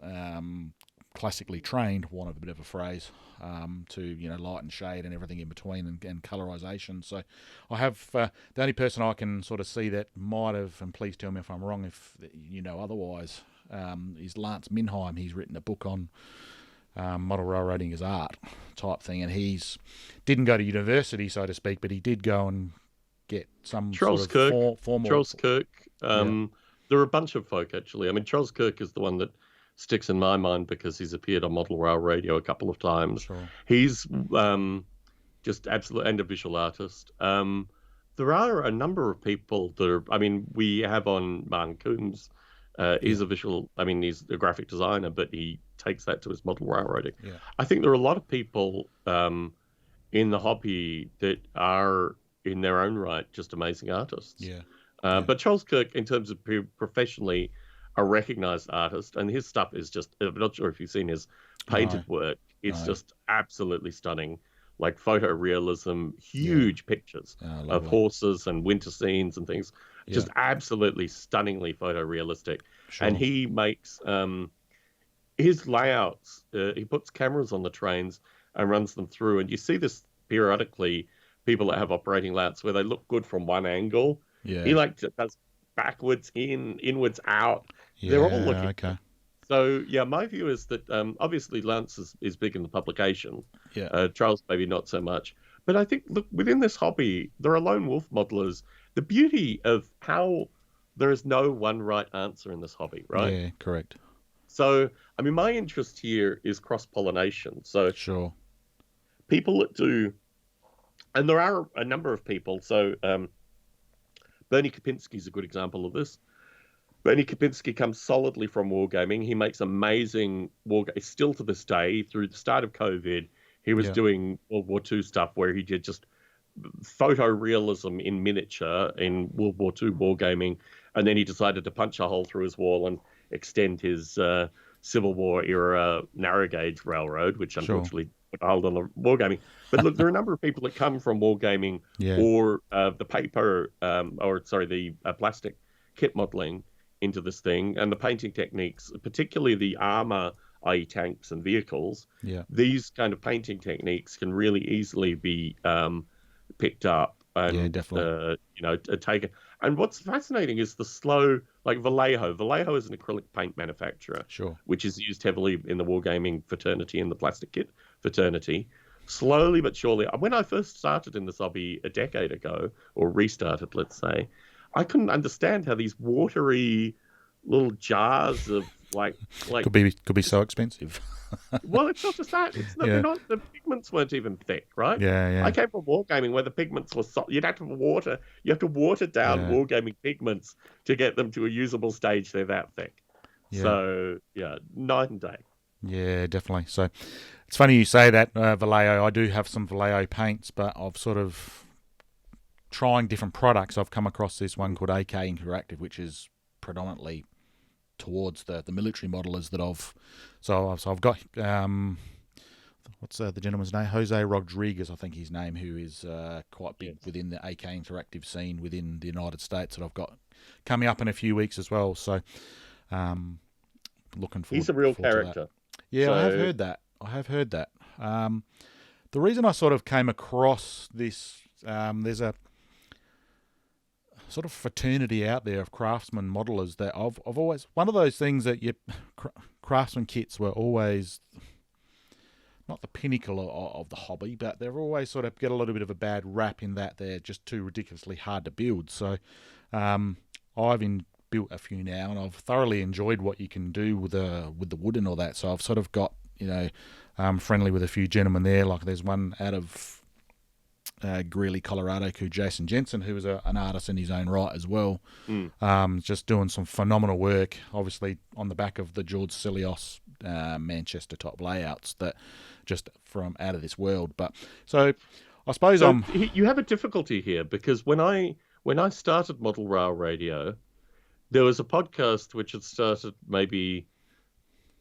classically trained, want of a bit of a phrase, to light and shade and everything in between and colorization. So I have the only person I can sort of see that might have, and please tell me if I'm wrong if you know otherwise, is Lance Minheim. He's written a book on model railroading as art type thing, and he's didn't go to university, so to speak, but he did go and get some Charles sort of formal. Charles Kirk. There are a bunch of folk actually. I mean, Charles Kirk is the one that sticks in my mind because he's appeared on Model Rail Radio a couple of times. Sure. He's just absolute and a visual artist. There are a number of people that are. I mean, we have on Martin Coombs. He's a visual. I mean, he's a graphic designer, but he takes that to his model railroading. Yeah. I think there are a lot of people in the hobby that are, in their own right, just amazing artists. Yeah. But Charles Kirk, in terms of professionally, a recognized artist, and his stuff is just. I'm not sure if you've seen his painted work. It's just absolutely stunning. Like photorealism, huge pictures of horses and winter scenes and things. Just absolutely stunningly photorealistic. Sure. And he makes his layouts. He puts cameras on the trains and runs them through. And you see this periodically, people that have operating layouts where they look good from one angle. Yeah. He does backwards in, inwards out. Yeah, they're all looking. Okay. So, my view is that obviously Lance is big in the publication. Yeah. Charles maybe not so much. But I think, look, within this hobby, there are lone wolf modelers. The beauty of how there is no one right answer in this hobby, right? Yeah, correct. So, I mean, my interest here is cross-pollination. So, Sure. people that do, and there are a number of people. So, Bernie Kopinski is a good example of this. Bernie Kapinski comes solidly from wargaming. He makes amazing still to this day. Through the start of COVID, he was Yeah. doing World War II stuff where he did just photorealism in miniature in World War II wargaming, and then he decided to punch a hole through his wall and extend his Civil War era narrow gauge railroad, which Sure. unfortunately put a hold on the wargaming. But look, there are a number of people that come from wargaming Yeah. or the paper, the plastic kit modeling into this thing, and the painting techniques, particularly the armor, i.e., tanks and vehicles. Yeah. These kind of painting techniques can really easily be picked up Yeah. and Definitely. taken. And what's fascinating is the slow, like Vallejo. Vallejo is an acrylic paint manufacturer, Sure. which is used heavily in the wargaming fraternity and the plastic kit fraternity. Slowly but surely, when I first started in this hobby a decade ago, or restarted, let's say, I couldn't understand how these watery little jars of like Could be so expensive. well, it's not just that. It's not, they're Yeah. not, the pigments weren't even thick, right? Yeah. I Yeah. came from wargaming where the pigments were you'd have to water down Yeah. wargaming pigments to get them to a usable stage. They're that thick. Yeah. So yeah, night and day. Yeah. Definitely. So it's funny you say that, Vallejo. I do have some Vallejo paints, but I've sort of trying different products. I've come across this one called AK Interactive, which is predominantly towards the military modelers that I've got what's the gentleman's name? Jose Rodriguez, I think his name, who is quite big Yes. within the AK Interactive scene within the United States that I've got coming up in a few weeks as well. So looking He's a real forward to that. character. Yeah, I have So heard that. The reason I sort of came across this, there's a sort of fraternity out there of craftsmen modelers that I've always, one of those things that craftsman kits were always not the pinnacle of the hobby, but they've always sort of get a little bit of a bad rap in that they're just too ridiculously hard to build. So I've built a few now, and I've thoroughly enjoyed what you can do with the wood and all that. So I've sort of got friendly with a few gentlemen there. Like there's one out of Greeley, Colorado, called Jason Jensen, who is an artist in his own right as well. Just doing some phenomenal work, obviously on the back of the George Celios Manchester top layouts that just from out of this world. But so I suppose you have a difficulty here because when I started Model Rail Radio, there was a podcast which had started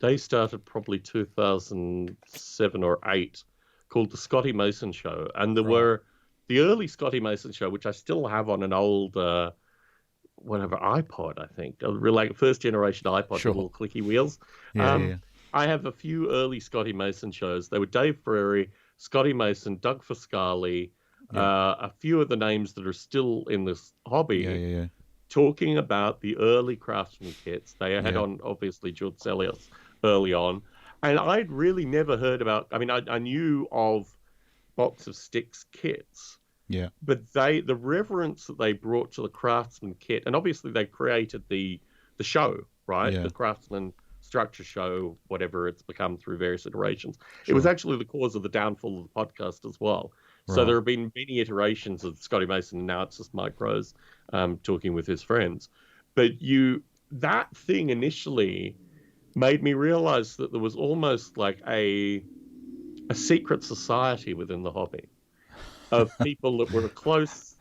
they started probably 2007 or 8 called The Scotty Mason Show. And there were the early Scotty Mason Show, which I still have on an old, iPod, I think. Like first generation iPod, Sure. with little clicky wheels. yeah. I have a few early Scotty Mason shows. They were Dave Ferrari, Scotty Mason, Doug Fiscali, a few of the names that are still in this hobby. Yeah. Talking about the early craftsman kits. They had on, obviously, George Celios early on. And I'd really never heard about, I knew of Box of Sticks kits. Yeah. But the reverence that they brought to the craftsman kit, and obviously they created the show, right? Yeah. The craftsman structure show, whatever it's become through various iterations. Sure. It was actually the cause of the downfall of the podcast as well. So Right. there have been many iterations of Scotty Mason, and now it's just Mike Rose talking with his friends. But that thing initially made me realize that there was almost like a secret society within the hobby of people that were a close,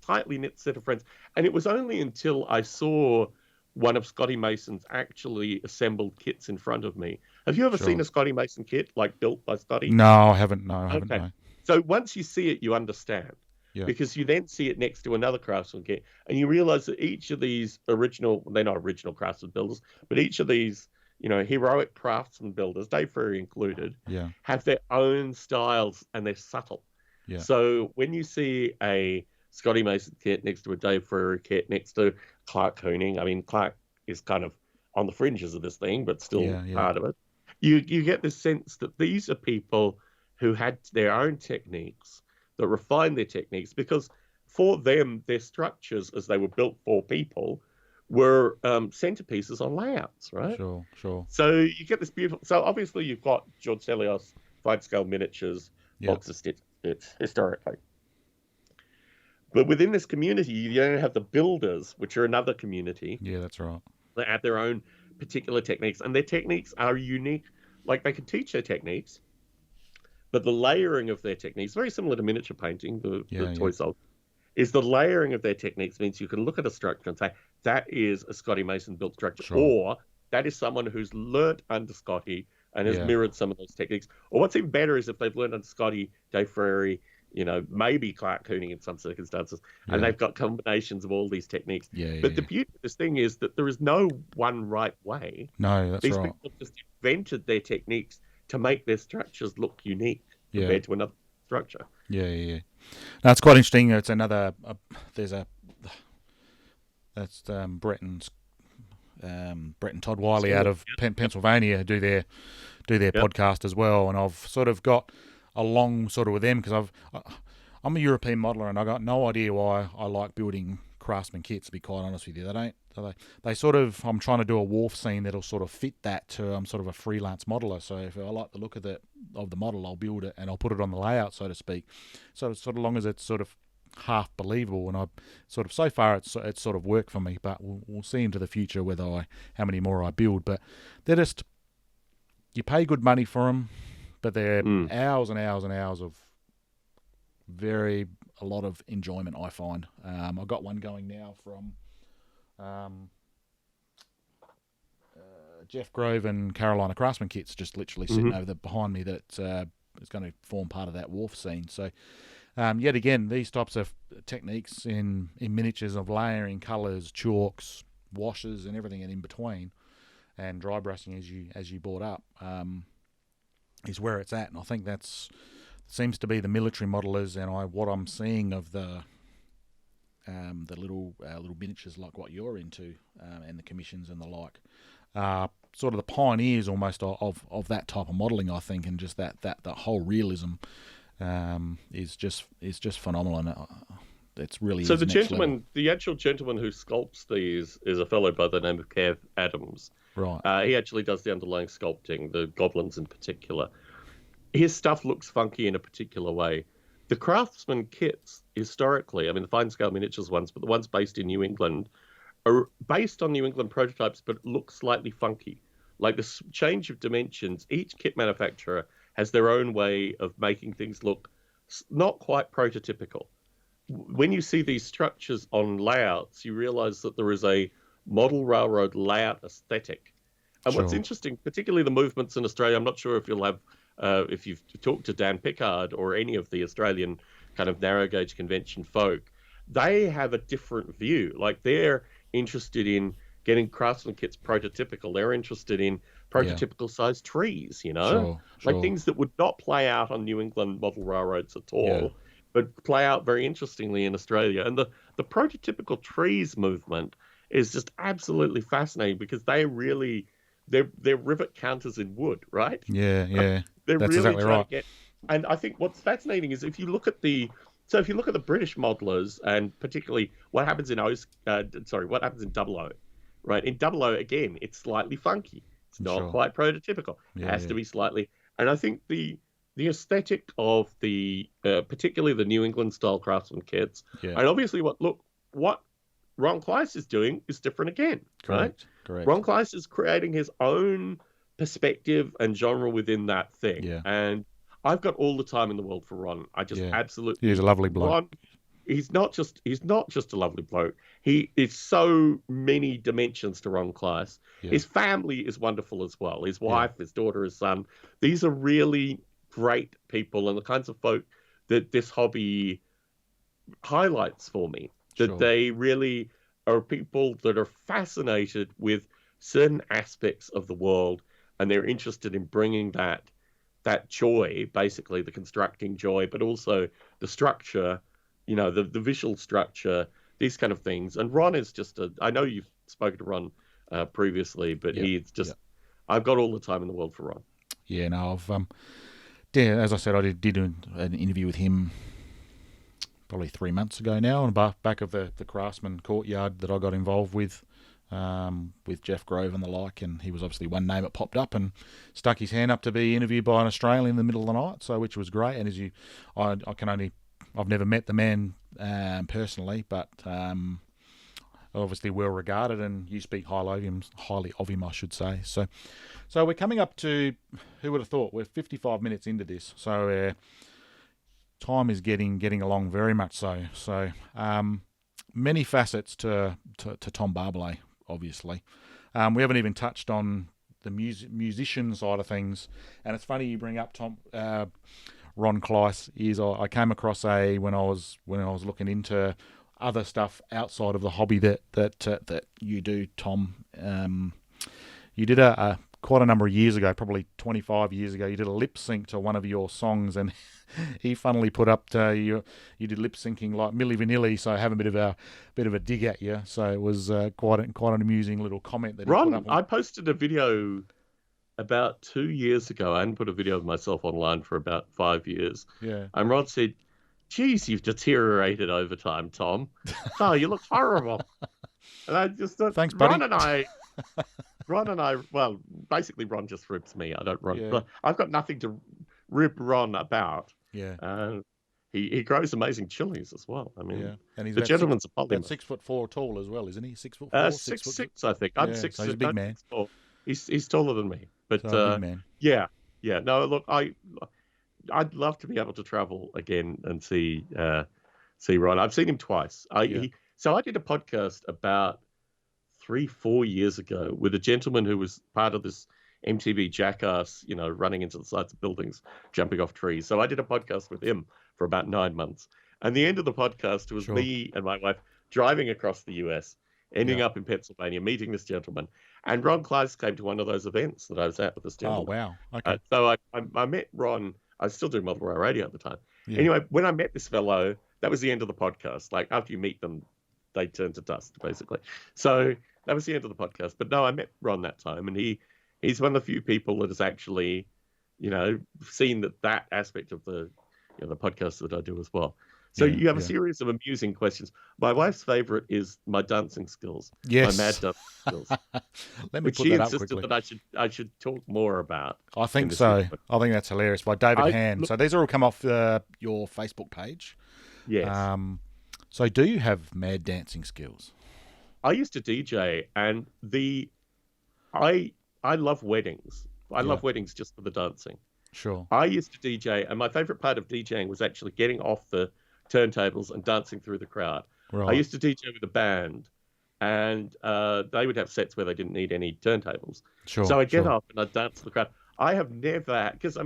tightly knit set of friends. And it was only until I saw one of Scotty Mason's actually assembled kits in front of me. Have you ever Sure. seen a Scotty Mason kit, like built by Scotty? No, I haven't. No, I haven't. Okay. No. So once you see it, you understand. Yeah. Because you then see it next to another craftsman kit, and you realize that each of these they're not original craftsman builders, but each of these, heroic craftsman builders, Dave Ferry included, Yeah. have their own styles, and they're subtle. Yeah. So when you see a Scotty Mason kit next to a Dave Ferry kit next to Clark Kooning, Clark is kind of on the fringes of this thing, but still part of it. You get the sense that these are people who had their own techniques, that refined their techniques, because for them, their structures, as they were built for people, were centerpieces on layouts, right? Sure. So you get this beautiful. So obviously you've got George Celios, wide scale miniatures, box of stitch historically. But within this community, you don't have the builders, which are another community. Yeah, that's right. They have their own particular techniques, and their techniques are unique. Like they can teach their techniques, but the layering of their techniques, very similar to miniature painting, the toy soldier, is the layering of their techniques means you can look at a structure and say, that is a Scotty Mason built structure, or that is someone who's learnt under Scotty and has mirrored some of those techniques. Or what's even better is if they've learned under Scotty, Dave Ferrari, maybe Clark Cooning in some circumstances, and they've got combinations of all these techniques. But the beauty of this thing is that there is no one right way. No, that's These right. people have just invented their techniques to make their structures look unique compared to another structure. Yeah. Now, it's quite interesting. It's another, that's Brett and Todd Wiley out of Pennsylvania do their podcast as well, and I've sort of got along sort of with them because I'm a European modeler and I got no idea why I like building craftsman kits, to be quite honest with you. They sort of, I'm trying to do a wharf scene that'll sort of fit that to, I'm sort of a freelance modeler, so if I like the look of the model, I'll build it and I'll put it on the layout, so to speak, so long as it's sort of half believable, and I sort of, so far it's sort of worked for me, but we'll see into the future how many more I build. But they're just, you pay good money for them, but they're hours and hours and hours of a lot of enjoyment, I find. I've got one going now from Jeff Grove and Carolina Craftsman Kits, just literally sitting over behind me, that is going to form part of that wharf scene. So yet again, these types of techniques in miniatures of layering, colours, chalks, washes, and everything in between, and dry brushing as you brought up, is where it's at. And I think that's seems to be the military modelers, and what I'm seeing of the little miniatures like what you're into, and the commissions and the like, sort of the pioneers almost of that type of modelling, I think, and just that whole realism is just phenomenal, and it's really so. The actual gentleman who sculpts these is a fellow by the name of Kev Adams. Right. He actually does the underlying sculpting, the goblins in particular. His stuff looks funky in a particular way. The Craftsman kits, historically, I mean, the fine scale miniatures ones, but the ones based in New England, are based on New England prototypes, but look slightly funky. Like the change of dimensions, each kit manufacturer has their own way of making things look not quite prototypical. When you see these structures on layouts, you realize that there is a model railroad layout aesthetic. And what's interesting, particularly the movements in Australia, I'm not sure if you'll have, if you've talked to Dan Pickard or any of the Australian kind of narrow gauge convention folk, they have a different view. Like they're interested in getting craftsman kits prototypical. They're interested in prototypical sized trees, like things that would not play out on New England model railroads at all, but play out very interestingly in Australia. And the prototypical trees movement is just absolutely fascinating because they're rivet counters in wood, right? Yeah. They're That's really exactly right. And I think what's fascinating is if you look at the British modelers, and particularly what happens in Double O, right? In Double O, again, it's slightly funky. It's not quite prototypical. It has to be slightly. And I think the aesthetic of the particularly the New England style craftsman kits, and obviously what Ron Kleiss is doing is different again, right? Correct. Ron Kleiss is creating his own perspective and genre within that thing. Yeah. And I've got all the time in the world for Ron. I just absolutely. He's a lovely bloke. Ron, he's not just a lovely bloke. He is so many dimensions to Ron Kleiss. Yeah. His family is wonderful as well. His wife, his daughter, his son. These are really great people and the kinds of folk that this hobby highlights for me. That they really are people that are fascinated with certain aspects of the world, and they're interested in bringing that joy, basically the constructing joy, but also the structure, the visual structure, these kind of things. And Ron is just I know you've spoken to Ron previously, but he's just, I've got all the time in the world for Ron. Yeah, no, as I said, I did an interview with him probably 3 months ago now, on the back of the Craftsman Courtyard that I got involved with Jeff Grove and the like, and he was obviously one name that popped up and stuck his hand up to be interviewed by an Australian in the middle of the night, so which was great. And I've never met the man personally, but obviously well regarded, and you speak highly of him, I should say. So we're coming up to, who would have thought, we're 55 minutes into this, so time is getting along very much so. So many facets to Tom Barbalet, obviously. We haven't even touched on the musician side of things, and it's funny you bring up Ron Kleiss. I came across when I was looking into other stuff outside of the hobby that you do, Tom. You did quite a number of years ago, probably 25 years ago, you did a lip sync to one of your songs, and he funnily put up you did lip syncing like Milli Vanilli, so having a bit of a dig at you. So it was quite an amusing little comment that he put up. I posted a video about 2 years ago. I hadn't put a video of myself online for about 5 years. Yeah. And Rod said, "Geez, you've deteriorated over time, Tom. Oh, you look horrible." And I just thought, thanks, buddy. Ron and I, well, basically Ron just rips me. I don't run. Yeah. I've got nothing to rip Ron about. Yeah. He grows amazing chilies as well. I mean, yeah. And he's the gentleman's a polymath. 6'4" tall as well, isn't he? 6'4". 6'6", I think. I'm yeah, 6'6". So he's a big man. 6'4". He's taller than me. But big man. Yeah. No, look, I'd love to be able to travel again and see Ron. I've seen him twice. So I did a podcast about 3-4 years ago with a gentleman who was part of this MTV Jackass, running into the sides of buildings, jumping off trees. So I did a podcast with him for about 9 months. And the end of the podcast was me and my wife driving across the US, ending up in Pennsylvania, meeting this gentleman. And Ron Kleiss came to one of those events that I was at with this gentleman. Oh, wow. Okay. So I met Ron. I was still doing Model Rail Radio at the time. Yeah. Anyway, when I met this fellow, that was the end of the podcast. Like, after you meet them, they turn to dust, basically. So that was the end of the podcast. But no, I met Ron that time, and he's one of the few people that has actually, seen that aspect of the podcast that I do as well. So you have a series of amusing questions. My wife's favorite is my dancing skills. Yes. My mad dancing skills. Which she insisted that I should talk more about. I think so. I think that's hilarious. By David Hand. So these all come off your Facebook page. Yes. So do you have mad dancing skills? I used to DJ, and I love weddings. I love weddings just for the dancing. Sure. I used to DJ, and my favorite part of DJing was actually getting off the turntables and dancing through the crowd. Right. I used to DJ with a band, and they would have sets where they didn't need any turntables. Sure. So I'd get off and I'd dance to the crowd. I have never, because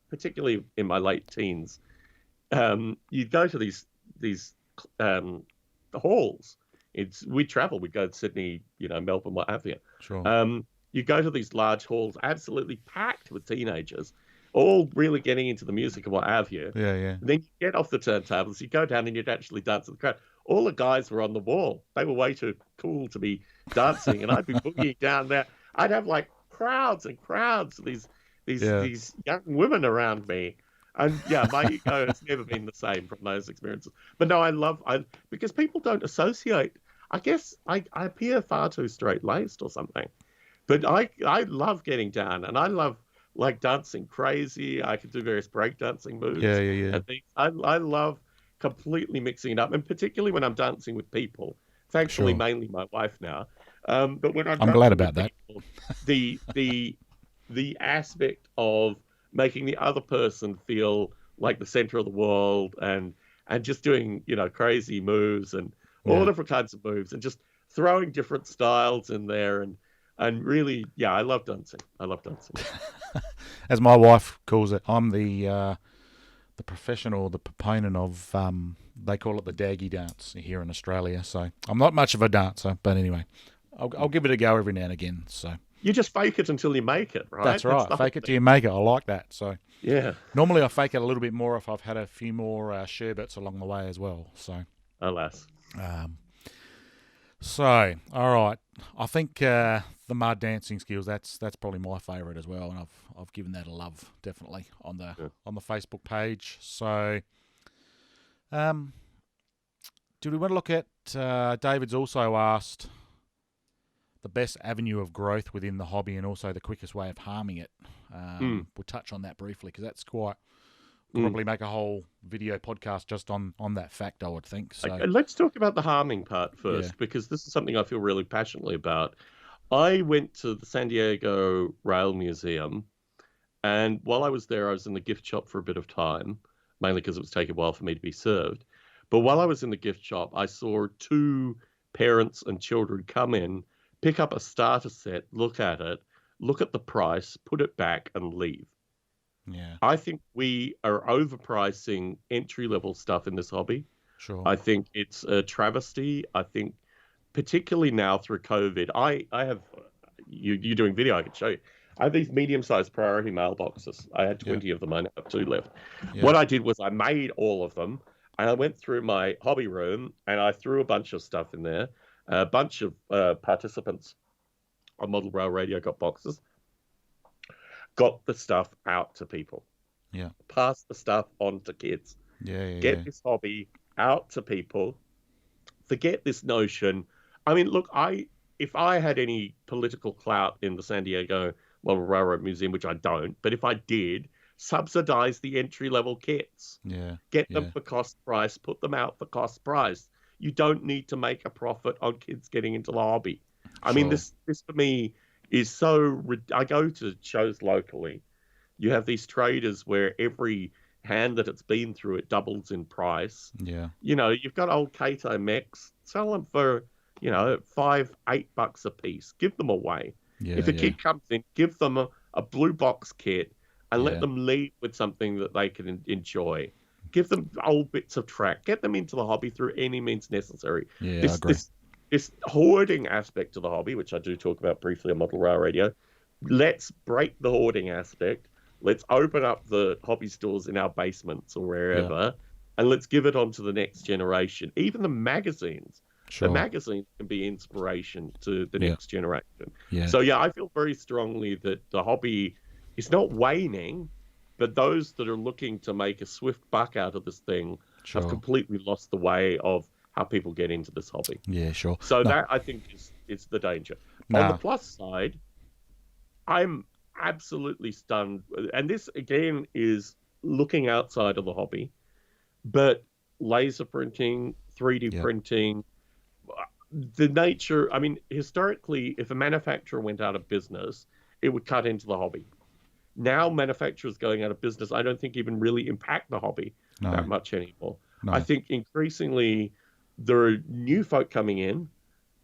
particularly in my late teens, you'd go to these halls. We'd travel. We'd go to Sydney, Melbourne, what have you. Sure. You go to these large halls, absolutely packed with teenagers, all really getting into the music and what have you. Yeah. And then you get off the turntables, you go down and you'd actually dance to the crowd. All the guys were on the wall. They were way too cool to be dancing, and I'd be boogieing down there. I'd have like crowds and crowds of these young women around me. And my ego has never been the same from those experiences. But no, because people don't associate. I guess I appear far too straight-laced or something. But I love getting down, and I love like dancing crazy. I can do various breakdancing moves. Yeah. I love completely mixing it up, and particularly when I'm dancing with people. Thankfully, mainly my wife now. But when I'm glad about that. People, the aspect of making the other person feel like the center of the world, and just doing crazy moves and all different kinds of moves, and just throwing different styles in there, and really, I love dancing. As my wife calls it, I'm the professional, the proponent of they call it the daggy dance here in Australia. So I'm not much of a dancer, but anyway, I'll give it a go every now and again. So you just fake it until you make it, right? That's right. Fake it till you make it. I like that. So yeah. Normally I fake it a little bit more if I've had a few more sherbets along the way as well. So alas. So all right, I think the mud dancing skills that's probably my favourite as well, and I've given that a love definitely on the Facebook page. So, do we want to look at? David's also asked the best avenue of growth within the hobby, and also the quickest way of harming it. We'll touch on that briefly because that's quite probably make a whole video podcast just on that fact, I would think. So Okay, let's talk about the harming part yeah, first, because this is something I feel really passionately about. I went to the San Diego Rail Museum, and while I was there, I was in the gift shop for a bit of time, mainly because it was taking a while for me to be served. But while I was in the gift shop, I saw two parents and children come in, pick up a starter set, look at it, look at the price, put it back, and leave. yeah, I think we are overpricing entry level stuff in this hobby. sure, I think it's a travesty. I think, particularly now through COVID, I have you're doing video. I can show you. I have these medium-sized priority mailboxes. I had yeah, 20 of them. I now have two left. yeah, What I did was I made all of them, and I went through my hobby room and I threw a bunch of stuff in there. A bunch of participants on Model Rail Radio got boxes, got the stuff out to people, yeah, pass the stuff on to kids, yeah, yeah, get yeah, this hobby out to people. Forget this notion. I mean, look, if I had any political clout in the San Diego Model Railroad Museum, which I don't, but if I did, subsidize the entry level kits, yeah, get them yeah, for cost price, put them out for cost price. You don't need to make a profit on kids getting into the hobby. I mean, sure, this for me is so. I go to shows locally. You have these traders where every hand that it's been through, it doubles in price. yeah, You've got old Kato mechs, sell them for, $5, $8 a piece. Give them away. yeah, If a yeah, kid comes in, give them a blue box kit and let yeah, them leave with something that they can enjoy. Give them old bits of track. Get them into the hobby through any means necessary. yeah, I This agree. this this hoarding aspect of the hobby, which I do talk about briefly on Model Rail Radio, let's break the hoarding aspect. Let's open up the hobby stores in our basements or Yeah, wherever, and let's give it on to the next generation. Even the magazines. The sure, magazines can be inspiration to the yeah, next generation. yeah, So, yeah, I feel very strongly that the hobby is not waning, but those that are looking to make a swift buck out of this thing have sure, completely lost the way of how people get into this hobby. yeah, sure. So No, that, I think, is the danger. On the nah, plus side, I'm absolutely stunned. And this, again, is looking outside of the hobby, but laser printing, 3D yeah, printing, the nature, I mean, historically, if a manufacturer went out of business, it would cut into the hobby. Now, manufacturers going out of business, I don't think even really impact the hobby that no, much anymore. I no, think increasingly there are new folk coming in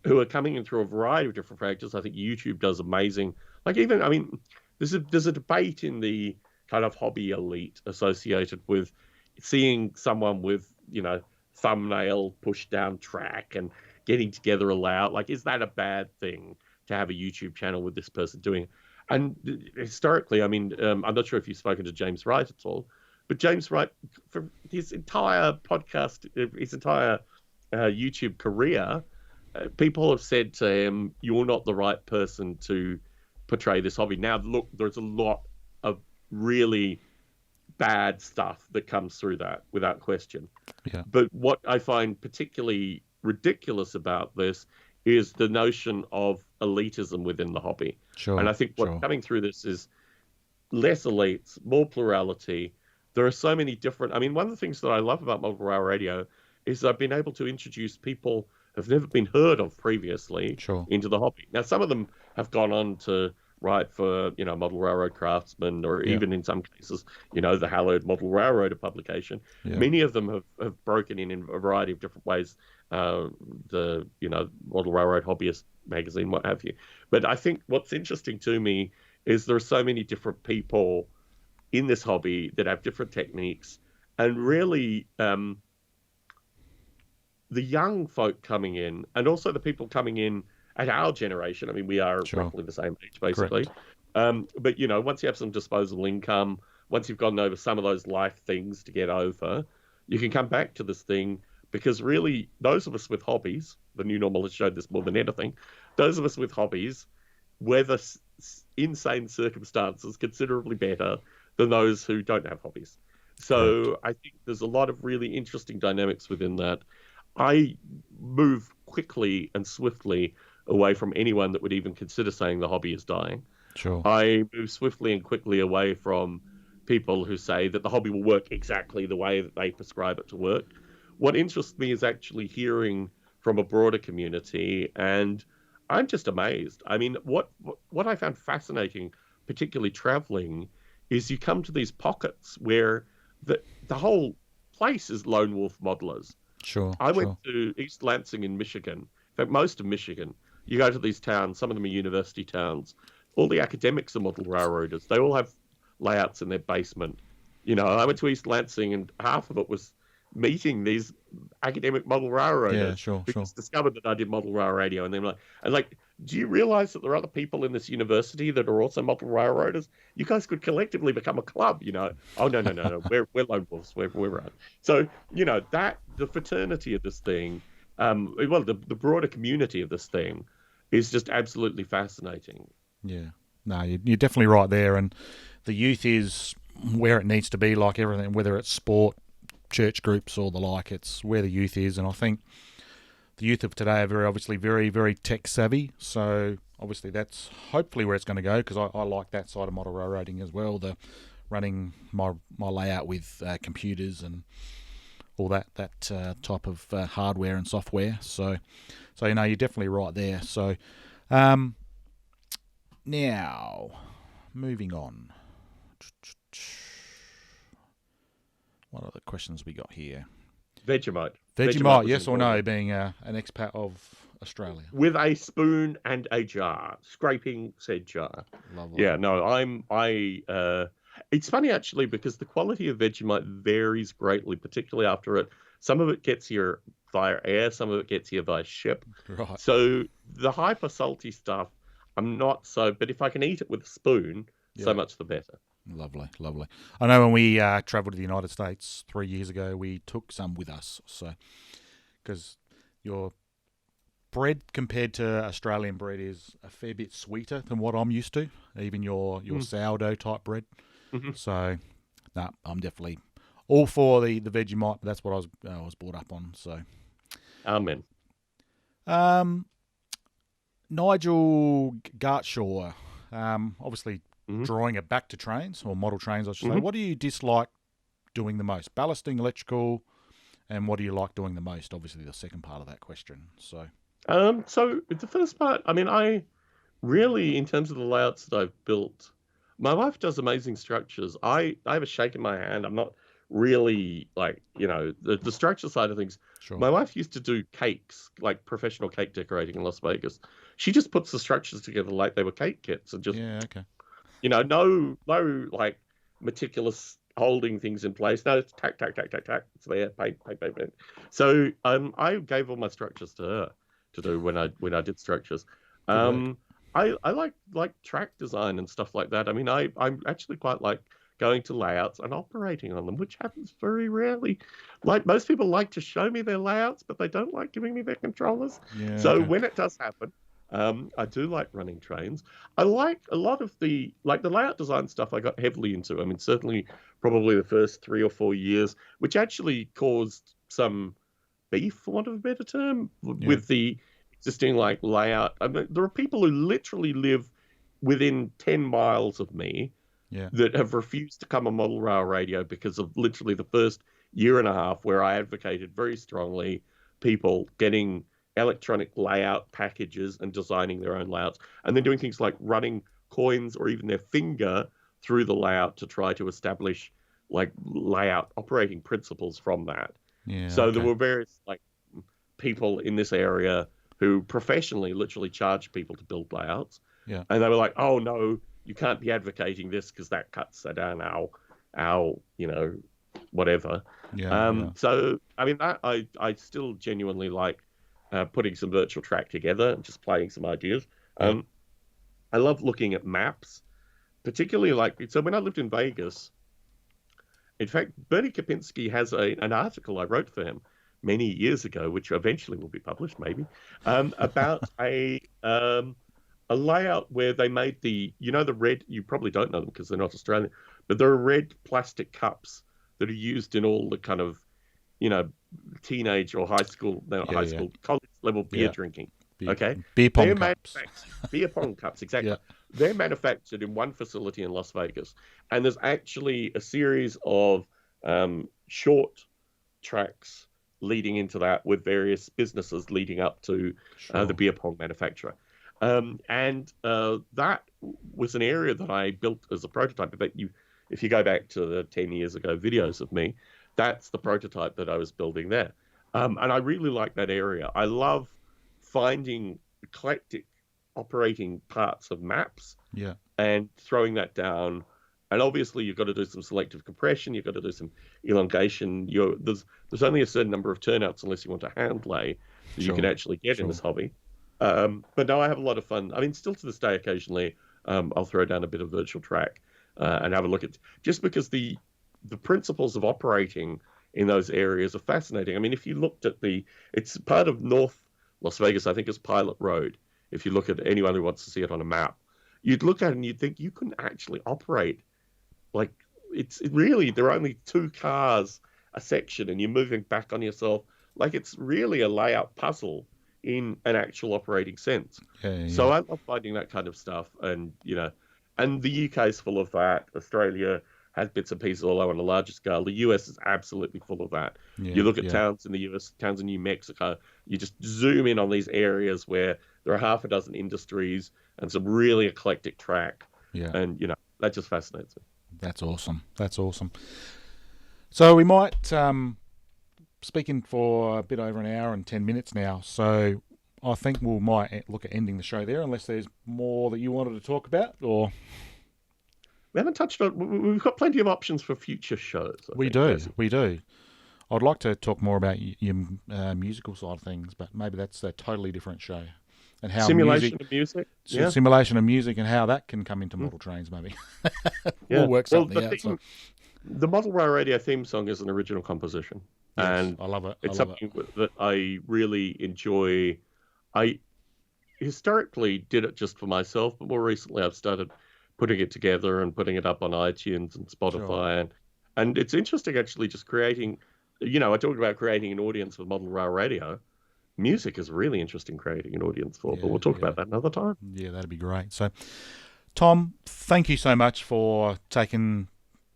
who are coming in through a variety of different factors. I think YouTube does amazing. Like even, I mean, there's a debate in the kind of hobby elite associated with seeing someone with, thumbnail push down track and getting together a layout. Like, is that a bad thing to have a YouTube channel with this person doing it? And historically, I mean, I'm not sure if you've spoken to James Wright at all, but James Wright, for his entire podcast, his entire YouTube career, people have said to him, "You're not the right person to portray this hobby." Now, look, there's a lot of really bad stuff that comes through that, without question. yeah, But what I find particularly ridiculous about this is the notion of elitism within the hobby. And I sure, think what's sure, coming through this is less elites, more plurality. There are so many different. I mean, one of the things that I love about Model Rail Radio is I've been able to introduce people who've never been heard of previously sure, into the hobby. Now, some of them have gone on to write for, Model Railroad Craftsman, or yeah, even in some cases, the hallowed Model Railroader publication. yeah, Many of them have broken in a variety of different ways. The Model Railroad Hobbyist magazine, what have you. But I think what's interesting to me is there are so many different people in this hobby that have different techniques, and really the young folk coming in, and also the people coming in at our generation. I mean, we are sure, roughly the same age, basically. correct, But once you have some disposable income, once you've gotten over some of those life things to get over, you can come back to this thing, because really, those of us with hobbies, the new normal has showed this more than anything, those of us with hobbies weather insane circumstances considerably better than those who don't have hobbies. correct, So I think there's a lot of really interesting dynamics within that. I move quickly and swiftly away from anyone that would even consider saying the hobby is dying. sure, I move swiftly and quickly away from people who say that the hobby will work exactly the way that they prescribe it to work. What interests me is actually hearing from a broader community, and I'm just amazed. I mean, what I found fascinating, particularly traveling, is you come to these pockets where the whole place is lone wolf modelers. Sure. I went to East Lansing in Michigan. In fact, most of Michigan. You go to these towns, some of them are university towns. All the academics are model railroaders. They all have layouts in their basement. I went to East Lansing and half of it was meeting these academic model railroaders who just discovered that I did model rail radio. And they're like, do you realize that there are other people in this university that are also model railroaders? You guys could collectively become a club, Oh, no. We're lone wolves. We're right. So, that the fraternity of this thing, the broader community of this thing is just absolutely fascinating. Yeah. No, you're definitely right there. And the youth is where it needs to be, like everything, whether it's sport, church groups or the like. It's where the youth is. And I think the youth of today are very, very tech savvy. So obviously that's hopefully where it's going to go, because I like that side of model railroading as well, the running my layout with computers and all that type of hardware and software. So you're definitely right there. So now moving on. What other questions we got here? Vegemite, yes or no, being an expat of Australia. With a spoon and a jar, scraping said jar. Lovely. Yeah, no, it's funny actually, because the quality of Vegemite varies greatly, particularly after it. Some of it gets here via air, some of it gets here via ship. Right. So the hyper salty stuff, I'm not so, but if I can eat it with a spoon, so much the better. Lovely. I know when we travelled to the United States 3 years ago, we took some with us. So, because your bread compared to Australian bread is a fair bit sweeter than what I'm used to, even your sourdough type bread. Mm-hmm. So, no, I'm definitely all for the Vegemite, but that's what I was brought up on. So, amen. Nigel Gartshaw, obviously. Mm-hmm. Drawing it back to trains, or model trains, I should say. Mm-hmm. What do you dislike doing the most? Ballasting, electrical, and what do you like doing the most? Obviously, the second part of that question. So the first part, I really, in terms of the layouts that I've built, my wife does amazing structures. I have a shake in my hand. I'm not really the structure side of things. Sure. My wife used to do cakes, like professional cake decorating in Las Vegas. She just puts the structures together like they were cake kits and just okay. No like meticulous holding things in place. No, it's tack. It's there, paint. So I gave all my structures to her to do when I did structures. I like track design and stuff like that. I'm actually quite like going to layouts and operating on them, which happens very rarely. Like most people like to show me their layouts, but they don't like giving me their controllers. Yeah, so when it does happen, I do like running trains. I like a lot of the layout design stuff I got heavily into. Certainly probably the first 3 or 4 years, which actually caused some beef, for want of a better term, with the existing layout. There are people who literally live within 10 miles of me that have refused to come on model rail radio because of literally the first year and a half where I advocated very strongly people getting electronic layout packages and designing their own layouts, and then doing things like running coins or even their finger through the layout to try to establish layout operating principles from that. So there were various people in this area who professionally literally charged people to build layouts. And they were like, oh no, you can't be advocating this because that cuts down our whatever. So I still genuinely like putting some virtual track together and just playing some ideas. I love looking at maps, particularly so when I lived in Vegas, in fact, Bernie Kopinski has an article I wrote for him many years ago, which eventually will be published maybe, about a layout where they made the red, you probably don't know them because they're not Australian, but there are red plastic cups that are used in all the kind of, teenage or high school, college level beer drinking. Beer pong cups. Beer pong cups, exactly. They're manufactured in one facility in Las Vegas, and there's actually a series of short tracks leading into that with various businesses leading up to the Sure. beer pong manufacturer. And that was an area that I built as a prototype. But if you go back to the 10 years ago videos of me, that's the prototype that I was building there. And I really like that area. I love finding eclectic operating parts of maps Yeah. and throwing that down. And obviously, you've got to do some selective compression. You've got to do some elongation. There's only a certain number of turnouts unless you want to hand lay that you can Sure. actually get in Sure. this hobby. But no, I have a lot of fun. I mean, still to this day, occasionally, I'll throw down a bit of virtual track and have a look at, just because the principles of operating in those areas are fascinating. I mean, if you looked at it's part of North Las Vegas, I think it's Pilot Road. If you look at anyone who wants to see it on a map, you'd look at it and you'd think you couldn't actually operate. Like, really, there are only two cars a section and you're moving back on yourself. Like, it's really a layout puzzle in an actual operating sense. Yeah. So I love finding that kind of stuff. And, and the UK is full of that. Australia has bits and pieces, although on a larger scale. The US is absolutely full of that. Yeah. You look at towns in the US, towns in New Mexico, you just zoom in on these areas where there are half a dozen industries and some really eclectic track. Yeah. And, that just fascinates me. That's awesome. That's awesome. So we might, speaking for a bit over an hour and 10 minutes now, so I think we might look at ending the show there, unless there's more that you wanted to talk about, or... We haven't touched on. We've got plenty of options for future shows. We do. I'd like to talk more about your musical side of things, but maybe that's a totally different show. And how simulation of music, simulation of music, and how that can come into model trains. Maybe we'll work something out. The Model Rail Radio theme song is an original composition, and I love it. It's something that I really enjoy. I historically did it just for myself, but more recently I've started putting it together and putting it up on iTunes and Spotify. And it's interesting, actually, just creating, I talked about creating an audience with Model Rail Radio. Music is really interesting creating an audience for, but we'll talk about that another time. Yeah, that'd be great. So, Tom, thank you so much for taking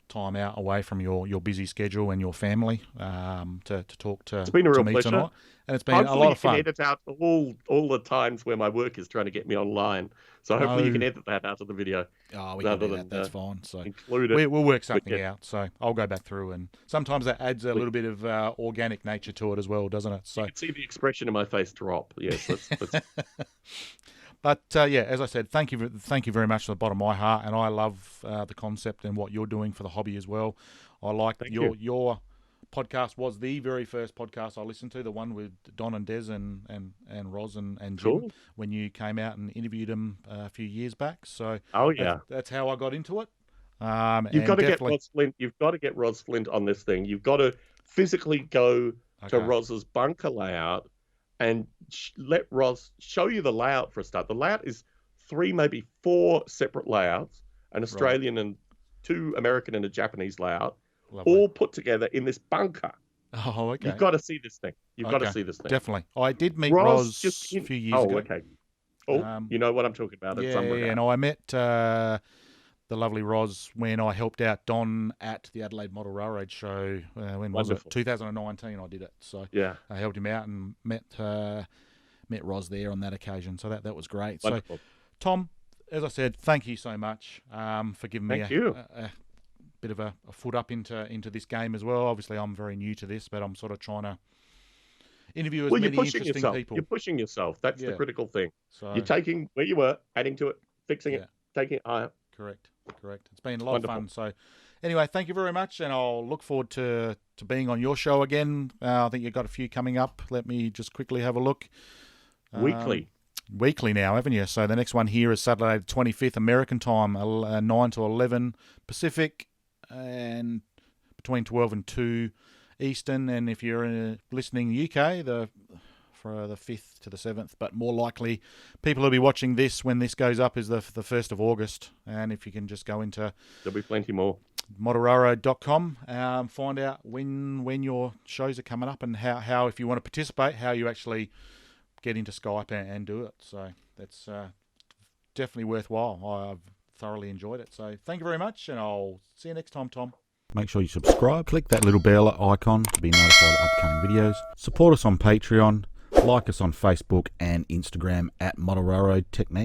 time out away from your busy schedule and your family to talk to, it's been a real me pleasure tonight. And it's been hopefully a lot of fun. You can edit out all the times where my work is trying to get me online. So hopefully you can edit that out of the video. Oh, we can do that. That's fine. So include it. We'll work something out. So I'll go back through, and sometimes that adds a little bit of organic nature to it as well, doesn't it? So you can see the expression in my face drop. Yes. That's... But as I said, thank you very much from the bottom of my heart, and I love the concept and what you're doing for the hobby as well. I like your podcast was the very first podcast I listened to, the one with Don and Des and Roz and Jim, cool. When you came out and interviewed them a few years back. So that's how I got into it. You've got to get Roz Flint. You've got to get Roz Flint on this thing. You've got to physically go to Roz's bunker layout and let Roz show you the layout for a start. The layout is 3, maybe 4 separate layouts, an Australian and 2 American and a Japanese layout. Lovely. All put together in this bunker. Oh, okay. You've got to see this thing. Got to see this thing. Definitely. I did meet Roz a few years ago. Oh, okay. Oh, you know what I'm talking about. And I met the lovely Roz when I helped out Don at the Adelaide Model Railroad show. When was it? 2019 I did it. So I helped him out and met Roz there on that occasion. So that was great. Wonderful. So, Tom, as I said, thank you so much for giving me a bit of a foot up into this game as well. Obviously, I'm very new to this, but I'm sort of trying to interview as many interesting people. You're pushing yourself. That's the critical thing. So, you're taking where you were, adding to it, fixing it, taking it higher. Correct. It's been a lot of fun. So anyway, thank you very much, and I'll look forward to being on your show again. I think you've got a few coming up. Let me just quickly have a look. Weekly now, haven't you? So the next one here is Saturday the 25th American time, 9 to 11 Pacific, and between 12 and 2 Eastern. And if you're listening in the UK, for the 5th to the 7th, but more likely people will be watching this when this goes up is the 1st of August. And if you can just go into... There'll be plenty more. modelrailroad.com, find out when your shows are coming up and how if you want to participate, how you actually get into Skype and do it. So that's definitely worthwhile. I've thoroughly enjoyed it. So thank you very much, and I'll see you next time, Tom. Make sure you subscribe, click that little bell icon to be notified of upcoming videos. Support us on Patreon, like us on Facebook and Instagram at Model Railroad Technique.